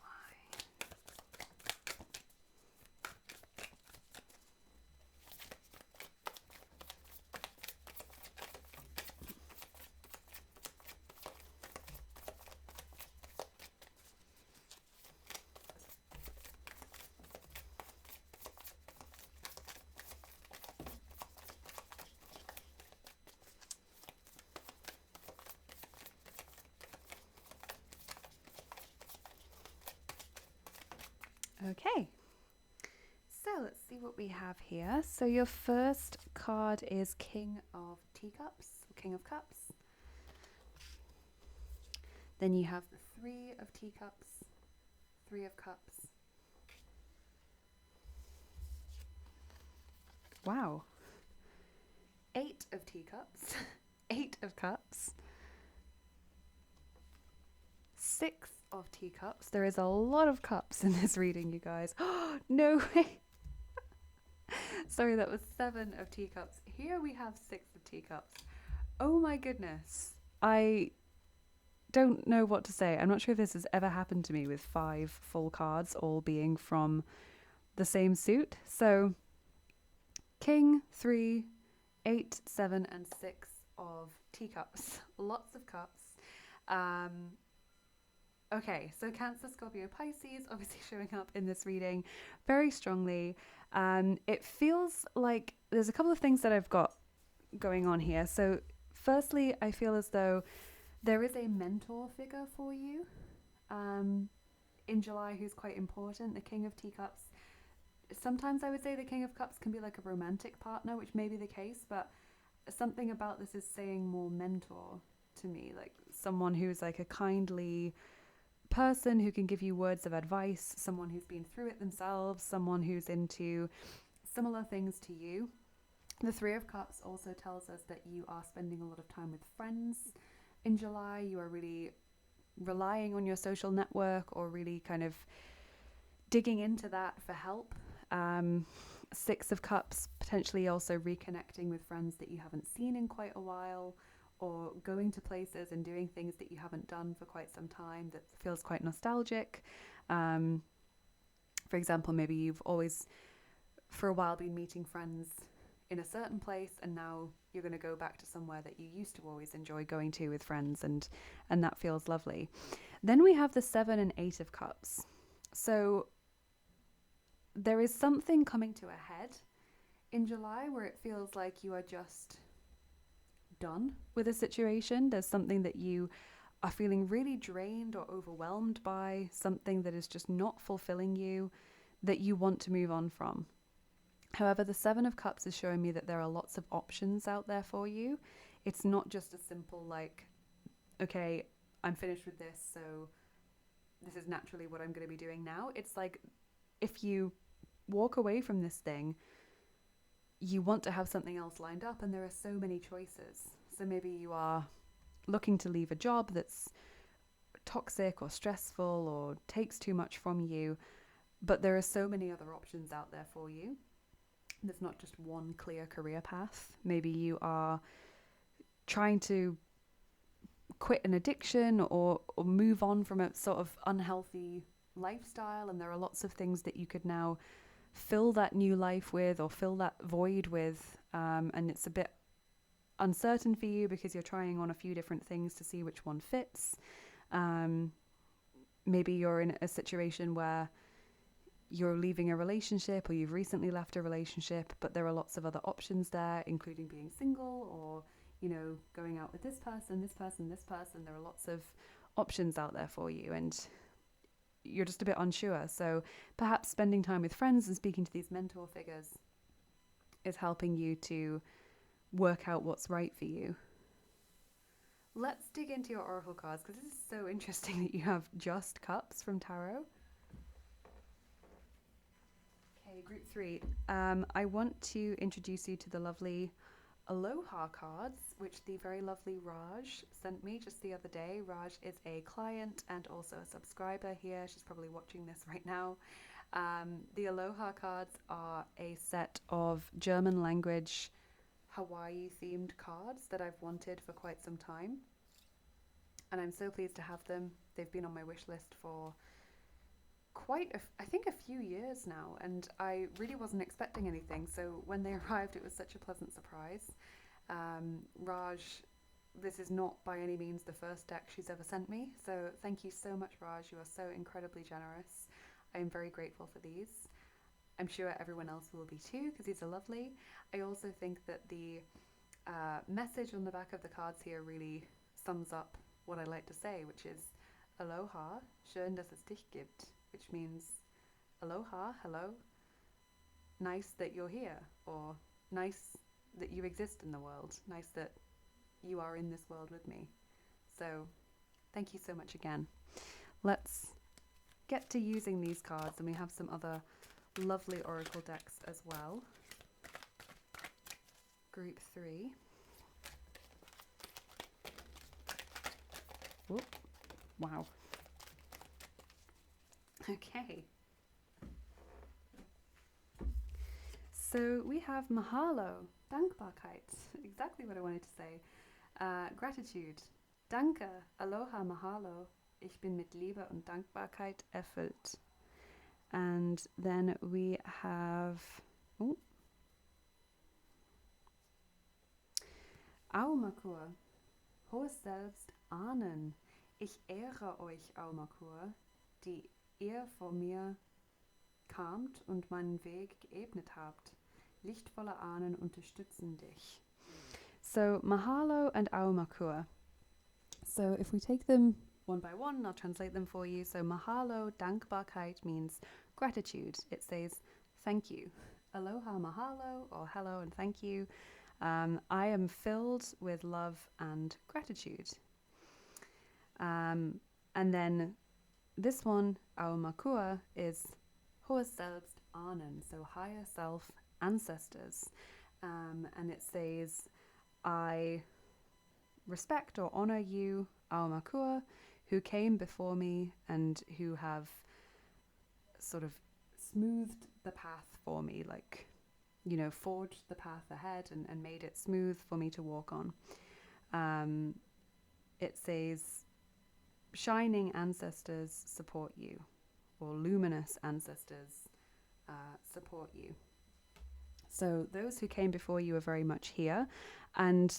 Okay. So let's see what we have here. So your first card is King of Teacups, or King of Cups. Then you have the Three of Teacups, Three of Cups. Wow. Eight of Teacups, Eight of Cups. Six of Teacups. There is a lot of cups in this reading, you guys. Oh, no way. Sorry, that was Seven of Teacups. Here we have Six of Teacups. Oh my goodness. I don't know what to say. I'm not sure if this has ever happened to me with 5 full cards all being from the same suit. So King, 3, 8, 7, and 6 of Teacups. Lots of cups. Okay, so Cancer, Scorpio, Pisces obviously showing up in this reading very strongly. It feels like there's a couple of things that I've got going on here. So firstly, I feel as though there is a mentor figure for you in July who's quite important, the King of Teacups. Sometimes I would say the King of Cups can be like a romantic partner, which may be the case, but something about this is saying more mentor to me, like someone who's like a kindly person who can give you words of advice, someone who's been through it themselves, someone who's into similar things to you. The Three of Cups also tells us that you are spending a lot of time with friends in July. You are really relying on your social network or really kind of digging into that for help. Six of Cups, potentially also reconnecting with friends that you haven't seen in quite a while, or going to places and doing things that you haven't done for quite some time that feels quite nostalgic. For example, maybe you've always, for a while, been meeting friends in a certain place, and now you're going to go back to somewhere that you used to always enjoy going to with friends, and that feels lovely. Then we have the 7 and 8 of Cups. So there is something coming to a head in July where it feels like you are just done with a situation. There's something that you are feeling really drained or overwhelmed by, something that is just not fulfilling you, that you want to move on from. However, the 7 of Cups is showing me that there are lots of options out there for you. It's not just a simple like, okay, I'm finished with this, so this is naturally what I'm going to be doing now. It's like, if you walk away from this thing, you want to have something else lined up, and there are so many choices. So maybe you are looking to leave a job that's toxic or stressful or takes too much from you, but there are so many other options out there for you. There's not just one clear career path. Maybe you are trying to quit an addiction or move on from a sort of unhealthy lifestyle, and there are lots of things that you could now fill that new life with or fill that void with, and it's a bit uncertain for you because you're trying on a few different things to see which one fits. Maybe you're in a situation where you're leaving a relationship, or you've recently left a relationship, but there are lots of other options there, including being single, or going out with this person. There are lots of options out there for you, and you're just a bit unsure. So perhaps spending time with friends and speaking to these mentor figures is helping you to work out what's right for you. Let's dig into your oracle cards, because this is so interesting that you have just cups from tarot. Okay, group 3. I want to introduce you to the lovely Aloha cards, which the very lovely Raj sent me just the other day. Raj is a client and also a subscriber here. She's probably watching this right now. The Aloha cards are a set of German language Hawaii themed cards that I've wanted for quite some time, and I'm so pleased to have them. They've been on my wish list for I think a few years now, and I really wasn't expecting anything, so when they arrived it was such a pleasant surprise. Raj, this is not by any means the first deck she's ever sent me, so thank you so much, Raj. You are so incredibly generous. I am very grateful for these. I'm sure everyone else will be too, because these are lovely. I also think that the message on the back of the cards here really sums up what I like to say, which is Aloha, schön, dass es dich gibt, which means aloha, hello, nice that you're here, or nice that you exist in the world, nice that you are in this world with me. So thank you so much again. Let's get to using these cards, and we have some other lovely oracle decks as well. Group 3. Whoop. Wow. Okay. So we have Mahalo, Dankbarkeit, exactly what I wanted to say. Gratitude, Danke, Aloha, Mahalo, ich bin mit Liebe und Dankbarkeit erfüllt. And then we have Aumakur, hohes Selbst ahnen. Ich ehre euch, Aumakur, die ihr vor mir kamt und meinen Weg geebnet habt. Lichtvolle Ahnen unterstützen dich. So Mahalo and Aumakur. So if we take them one by one, I'll translate them for you. So Mahalo, Dankbarkeit means gratitude. It says thank you. Aloha, Mahalo, or hello and thank you. I am filled with love and gratitude. And then this one, Aumakua, is hohes Selbst ahnen, so higher self, ancestors. And it says, I respect or honor you, Aumakua, who came before me and who have sort of smoothed the path for me, like, you know, forged the path ahead and made it smooth for me to walk on. It says, shining ancestors support you, or luminous ancestors support you. So those who came before you are very much here. And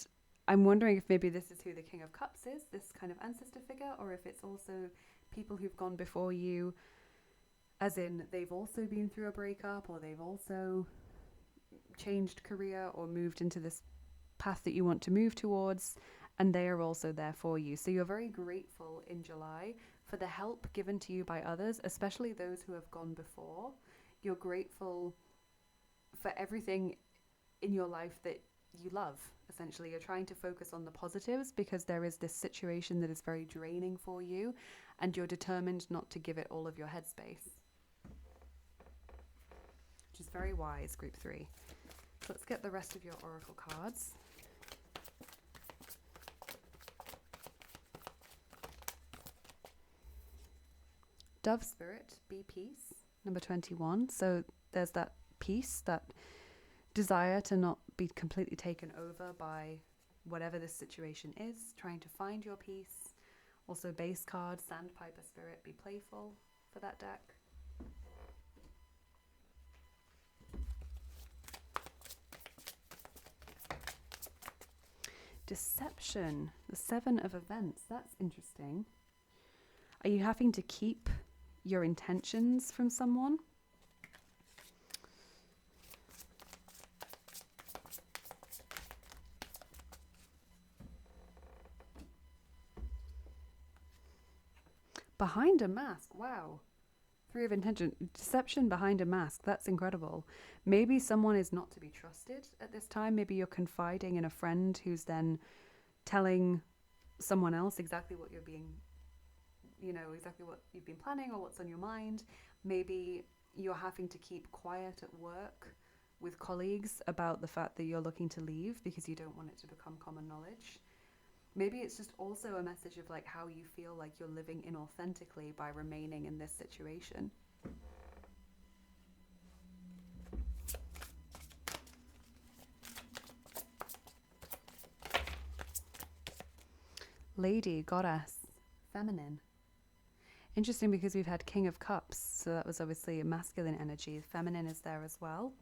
I'm wondering if maybe this is who the King of Cups is, this kind of ancestor figure, or if it's also people who've gone before you, as in they've also been through a breakup, or they've also changed career or moved into this path that you want to move towards, and they are also there for you. So you're very grateful in July for the help given to you by others, especially those who have gone before. You're grateful for everything in your life that you love. Essentially, you're trying to focus on the positives because there is this situation that is very draining for you, and you're determined not to give it all of your headspace, which is very wise, group 3. So let's get the rest of your oracle cards. Dove Spirit, be peace, number 21. So there's that peace, that desire to not be completely taken over by whatever this situation is, trying to find your peace. Also base card, Sandpiper Spirit, be playful for that deck. Deception, the 7 of events. That's interesting. Are you having to keep your intentions from someone? Behind a mask, wow. 3 of intention, deception behind a mask, that's incredible. Maybe someone is not to be trusted at this time. Maybe you're confiding in a friend who's then telling someone else exactly what you're being, you know, exactly what you've been planning or what's on your mind. Maybe you're having to keep quiet at work with colleagues about the fact that you're looking to leave because you don't want it to become common knowledge. Maybe it's just also a message of like how you feel like you're living inauthentically by remaining in this situation. Lady, goddess, feminine. Interesting because we've had King of Cups, so that was obviously a masculine energy. Feminine is there as well.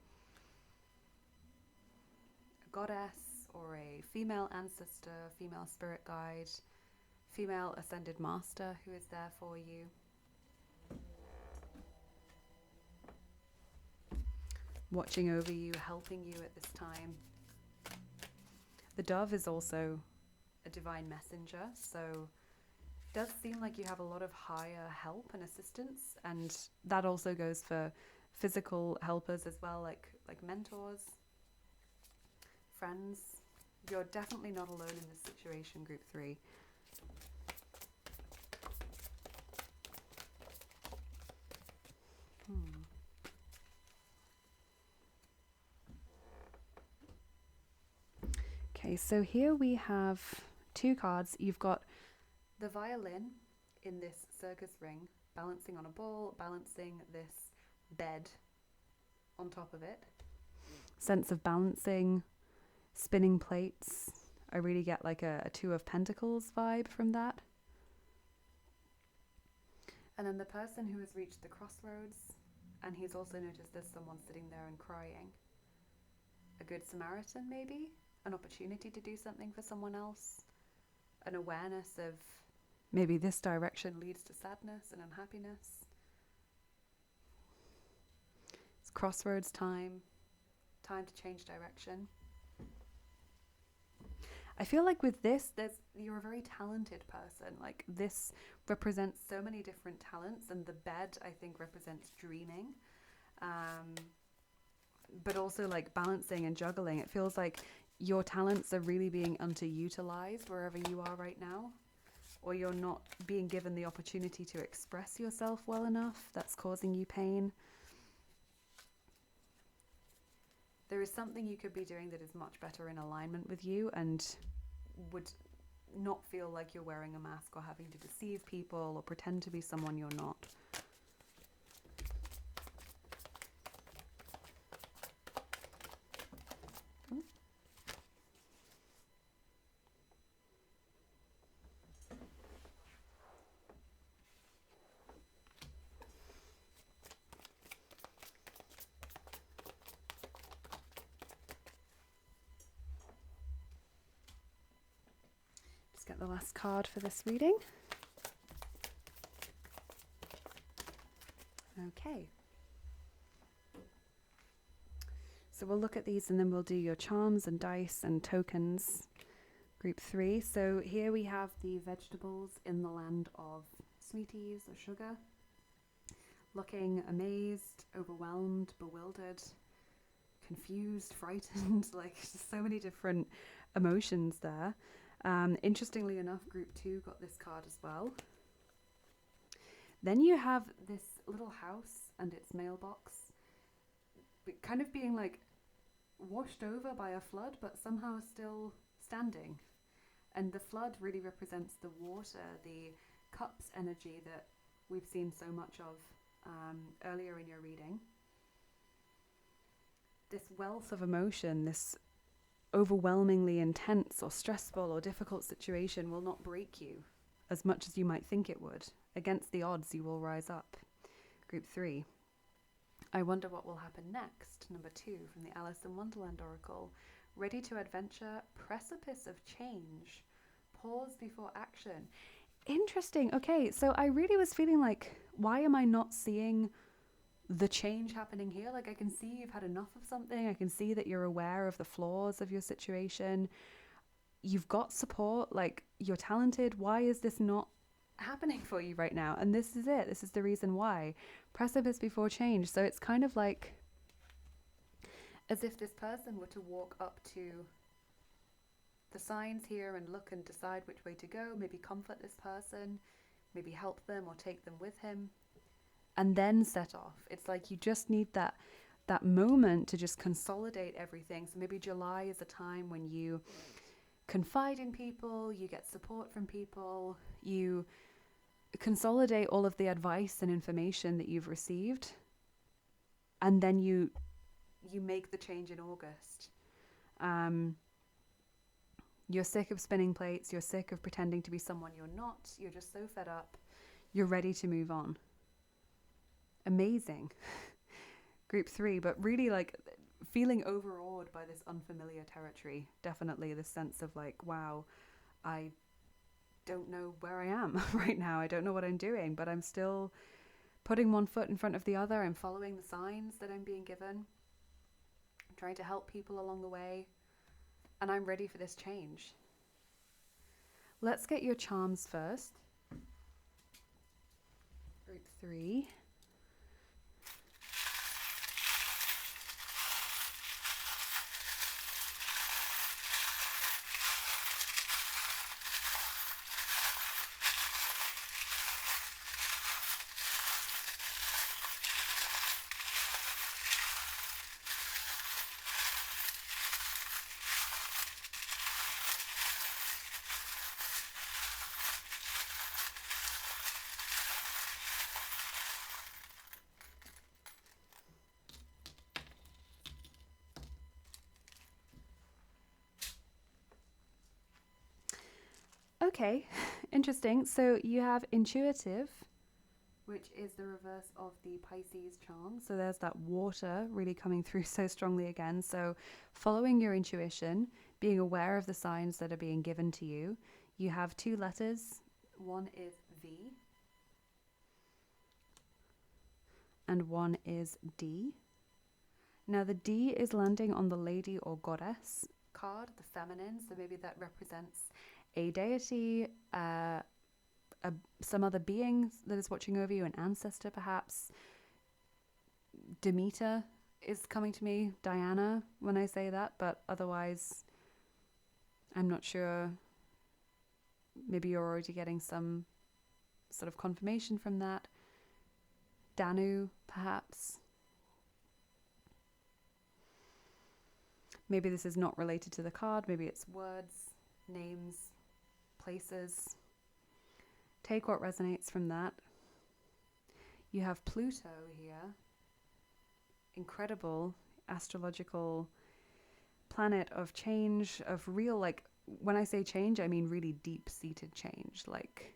A goddess or a female ancestor, female spirit guide, female ascended master who is there for you. Watching over you, helping you at this time. The dove is also a divine messenger, so Does seem like you have a lot of higher help and assistance, and that also goes for physical helpers as well, like mentors, friends. You're definitely not alone in this situation, group 3. Okay, so here we have 2 cards. You've got the violin in this circus ring, balancing on a ball, balancing this bed on top of it. Sense of balancing, spinning plates. I really get like a 2 of Pentacles vibe from that. And then the person who has reached the crossroads, and he's also noticed there's someone sitting there and crying. A good Samaritan, maybe? An opportunity to do something for someone else. An awareness of maybe this direction leads to sadness and unhappiness. It's crossroads time. Time to change direction. I feel like with this, you're a very talented person. Like, this represents so many different talents, and the bed, I think, represents dreaming. But also like balancing and juggling. It feels like your talents are really being underutilized wherever you are right now, or you're not being given the opportunity to express yourself well enough. That's causing you pain. There is something you could be doing that is much better in alignment with you and would not feel like you're wearing a mask or having to deceive people or pretend to be someone you're not. Get the last card for this reading. Okay. So we'll look at these and then we'll do your charms and dice and tokens. Group 3. So here we have the vegetables in the land of sweeties or sugar. Looking amazed, overwhelmed, bewildered, confused, frightened, like just so many different emotions there. Interestingly enough, group 2 got this card as well. Then you have this little house and its mailbox kind of being like washed over by a flood, but somehow still standing. And the flood really represents the water, the cups energy that we've seen so much of earlier in your reading. This wealth of emotion, this overwhelmingly intense or stressful or difficult situation will not break you as much as you might think it would. Against the odds, you will rise up. Group 3. I wonder what will happen next. Number 2 from the Alice in Wonderland Oracle. Ready to adventure, precipice of change, pause before action. Interesting. Okay, so I really was feeling like, why am I not seeing the change happening here? Like, I can see you've had enough of something. I can see that you're aware of the flaws of your situation. You've got support, like you're talented. Why is this not happening for you right now? And this is it. This is the reason why. Precipice before change. So it's kind of like as if this person were to walk up to the signs here and look and decide which way to go, maybe comfort this person, maybe help them or take them with him, and then set off. It's like you just need that moment to just consolidate everything. So maybe July is a time when you confide in people, you get support from people, you consolidate all of the advice and information that you've received, and then you make the change in August. You're sick of spinning plates, you're sick of pretending to be someone you're not, you're just so fed up, you're ready to move on. Amazing. Group 3, but really like feeling overawed by this unfamiliar territory. Definitely the sense of like, wow, I don't know where I am right now. I don't know what I'm doing, but I'm still putting one foot in front of the other. I'm following the signs that I'm being given. I'm trying to help people along the way, and I'm ready for this change. Let's get your charms first. 3. Okay, interesting. So you have intuitive, which is the reverse of the Pisces charm. So there's that water really coming through so strongly again. So following your intuition, being aware of the signs that are being given to you. You have 2 letters. One is V and one is D. Now the D is landing on the lady or goddess card, the feminine. So maybe that represents a deity, some other being that is watching over you, an ancestor perhaps. Demeter is coming to me, Diana, when I say that, but otherwise I'm not sure. Maybe you're already getting some sort of confirmation from that. Danu, perhaps. Maybe this is not related to the card. Maybe it's words, names, places. Take what resonates from that. You have Pluto here. Incredible astrological planet of change, of real, like, when I say change, I mean really deep-seated change. Like,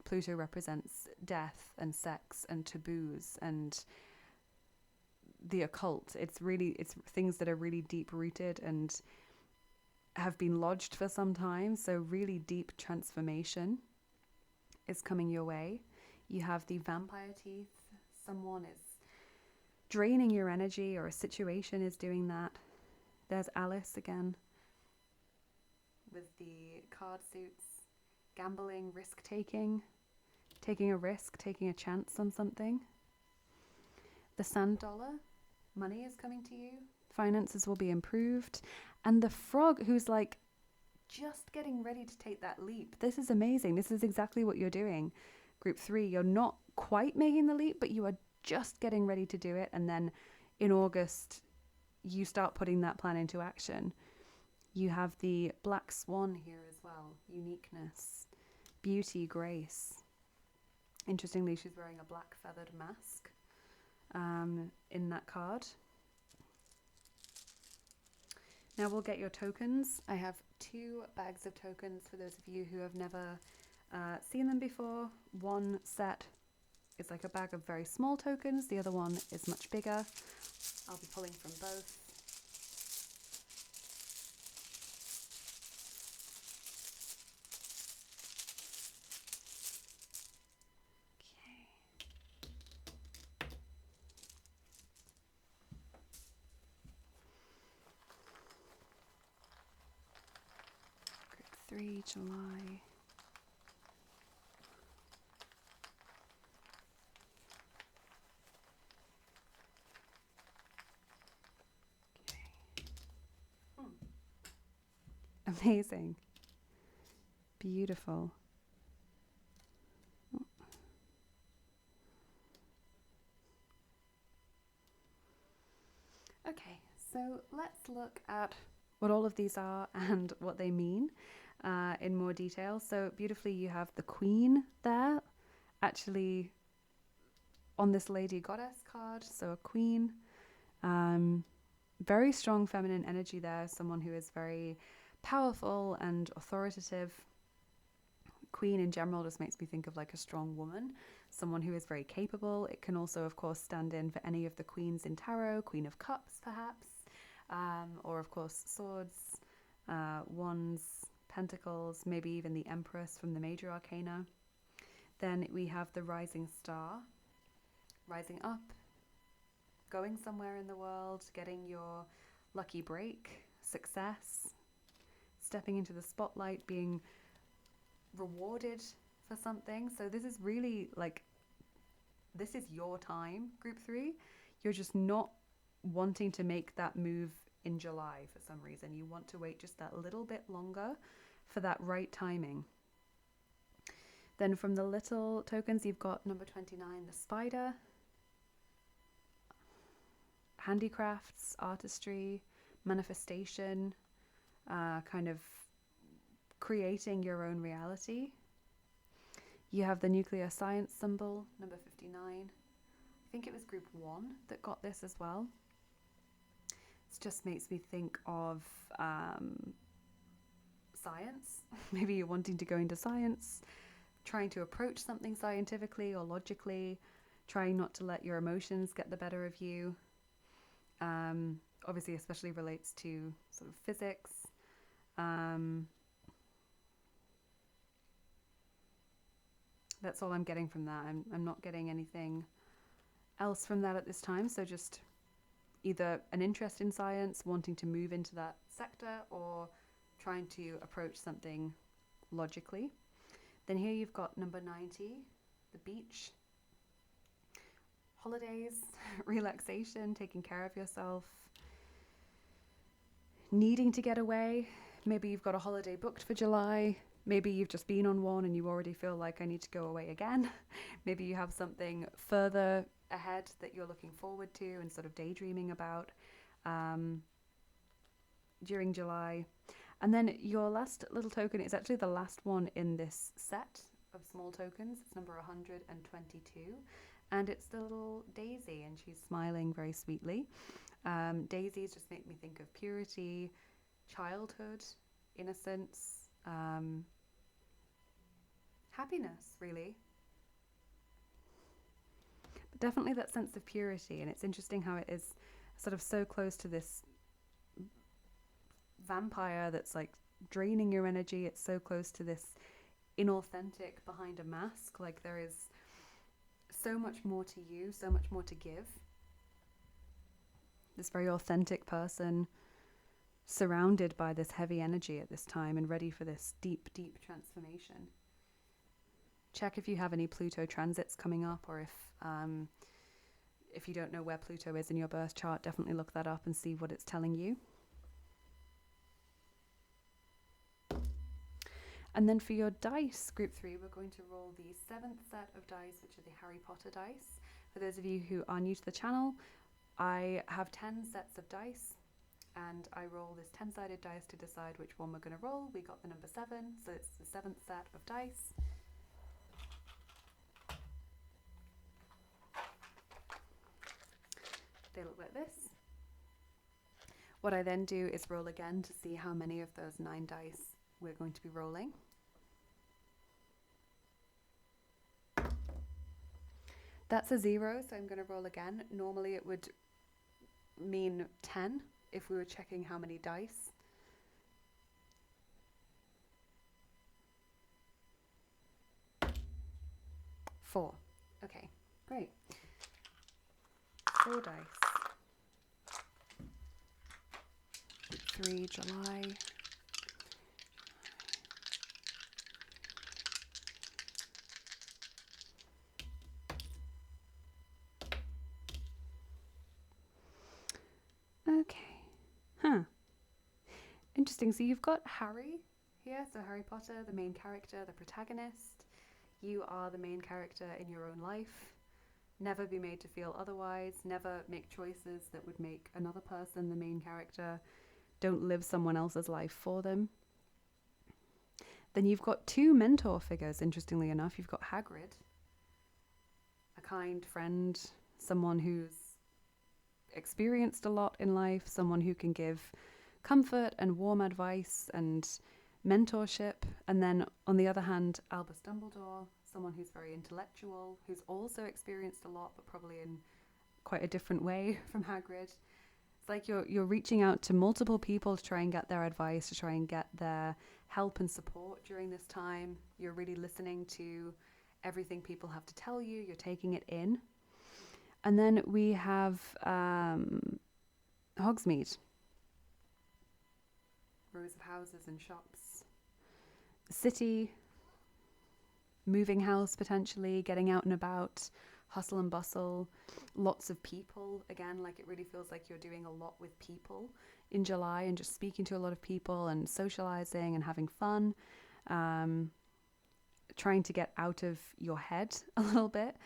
Pluto represents death and sex and taboos and the occult. It's things that are really deep-rooted and have been lodged for some time. So really deep transformation is coming your way. You have the vampire teeth. Someone is draining your energy, or a situation is doing that. There's Alice again with the card suits. Gambling, risk-taking, taking a risk, taking a chance on something. The sand dollar, money is coming to you. Finances will be improved. And the frog, who's like just getting ready to take that leap. This is amazing. This is exactly what you're doing. Group 3, you're not quite making the leap, but you are just getting ready to do it. And then in August, you start putting that plan into action. You have the black swan here as well. Uniqueness, beauty, grace. Interestingly, she's wearing a black feathered mask in that card. Now we'll get your tokens. I have 2 bags of tokens for those of you who have never seen them before. One set is like a bag of very small tokens. The other one is much bigger. I'll be pulling from both. Okay. Group 3, July. Amazing. Beautiful. Okay, so let's look at what all of these are and what they mean in more detail. So beautifully you have the Queen there, actually on this Lady Goddess card. So a Queen, very strong feminine energy there, someone who is very powerful and authoritative. Queen in general just makes me think of like a strong woman, someone who is very capable. It can also, of course, stand in for any of the queens in tarot, Queen of Cups perhaps, or of course swords, wands, pentacles, maybe even the Empress from the major arcana. Then we have the rising star, rising up, going somewhere in the world, getting your lucky break, success, stepping into the spotlight, being rewarded for something. So this is really like this is your time, group 3. You're just not wanting to make that move in July for some reason. You want to wait just that little bit longer for that right timing. Then from the little tokens, you've got number 29, the spider, handicrafts, artistry, manifestation, kind of creating your own reality. You have the nuclear science symbol, number 59. I think it was group 1 that got this as well. It just makes me think of science. Maybe you're wanting to go into science, trying to approach something scientifically or logically, trying not to let your emotions get the better of you. Obviously, especially relates to sort of physics. That's all I'm getting from that. I'm not getting anything else from that at this time. So just either an interest in science, wanting to move into that sector, or trying to approach something logically. Then here you've got number 90, the beach. Holidays, relaxation, taking care of yourself, needing to get away. Maybe you've got a holiday booked for July. Maybe you've just been on one and you already feel like I need to go away again. Maybe you have something further ahead that you're looking forward to and sort of daydreaming about during July. And then your last little token is actually the last one in this set of small tokens. It's number 122. And it's the little daisy, and she's smiling very sweetly. Daisies just make me think of purity, childhood, innocence, happiness, really. But definitely that sense of purity, and it's interesting how it is sort of so close to this vampire that's like draining your energy. It's so close to this inauthentic behind a mask. Like there is so much more to you, so much more to give. This very authentic person surrounded by this heavy energy at this time and ready for this deep, deep transformation. Check if you have any Pluto transits coming up, or if you don't know where Pluto is in your birth chart, definitely look that up and see what it's telling you. And then for your dice, group 3, we're going to roll the 7th set of dice, which are the Harry Potter dice. For those of you who are new to the channel, I have 10 sets of dice, and I roll this 10-sided dice to decide which one we're going to roll. We got the number 7, so it's the 7th set of dice. They look like this. What I then do is roll again to see how many of those 9 dice we're going to be rolling. That's a 0, so I'm going to roll again. Normally it would mean 10 if we were checking how many dice. Four. Okay, great. 4 dice. 3 July. Okay. Huh. Interesting. So you've got Harry here. So Harry Potter, the main character, the protagonist. You are the main character in your own life. Never be made to feel otherwise. Never make choices that would make another person the main character. Don't live someone else's life for them. Then you've got 2 mentor figures, interestingly enough. You've got Hagrid, a kind friend, someone who's experienced a lot in life, someone who can give comfort and warm advice and mentorship. And then on the other hand, Albus Dumbledore, someone who's very intellectual, who's also experienced a lot, but probably in quite a different way from Hagrid. It's like you're reaching out to multiple people to try and get their advice, to try and get their help and support during this time. You're really listening to everything people have to tell you. You're taking it in. And then we have Hogsmeade. Rows of houses and shops. City, moving house potentially, getting out and about, hustle and bustle, lots of people. Again, like it really feels like you're doing a lot with people in July and just speaking to a lot of people and socializing and having fun. Trying to get out of your head a little bit.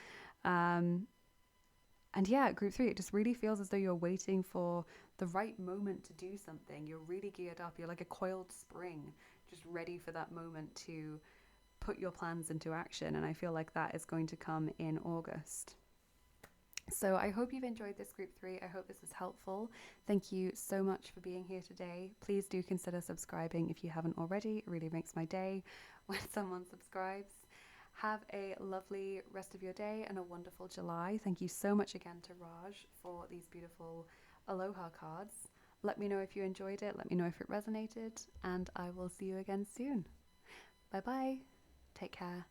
And yeah, group 3, it just really feels as though you're waiting for the right moment to do something. You're really geared up. You're like a coiled spring, just ready for that moment to put your plans into action. And I feel like that is going to come in August. So I hope you've enjoyed this group 3. I hope this was helpful. Thank you so much for being here today. Please do consider subscribing if you haven't already. It really makes my day when someone subscribes. Have a lovely rest of your day and a wonderful July. Thank you so much again to Raj for these beautiful Aloha cards. Let me know if you enjoyed it. Let me know if it resonated. And I will see you again soon. Bye bye. Take care.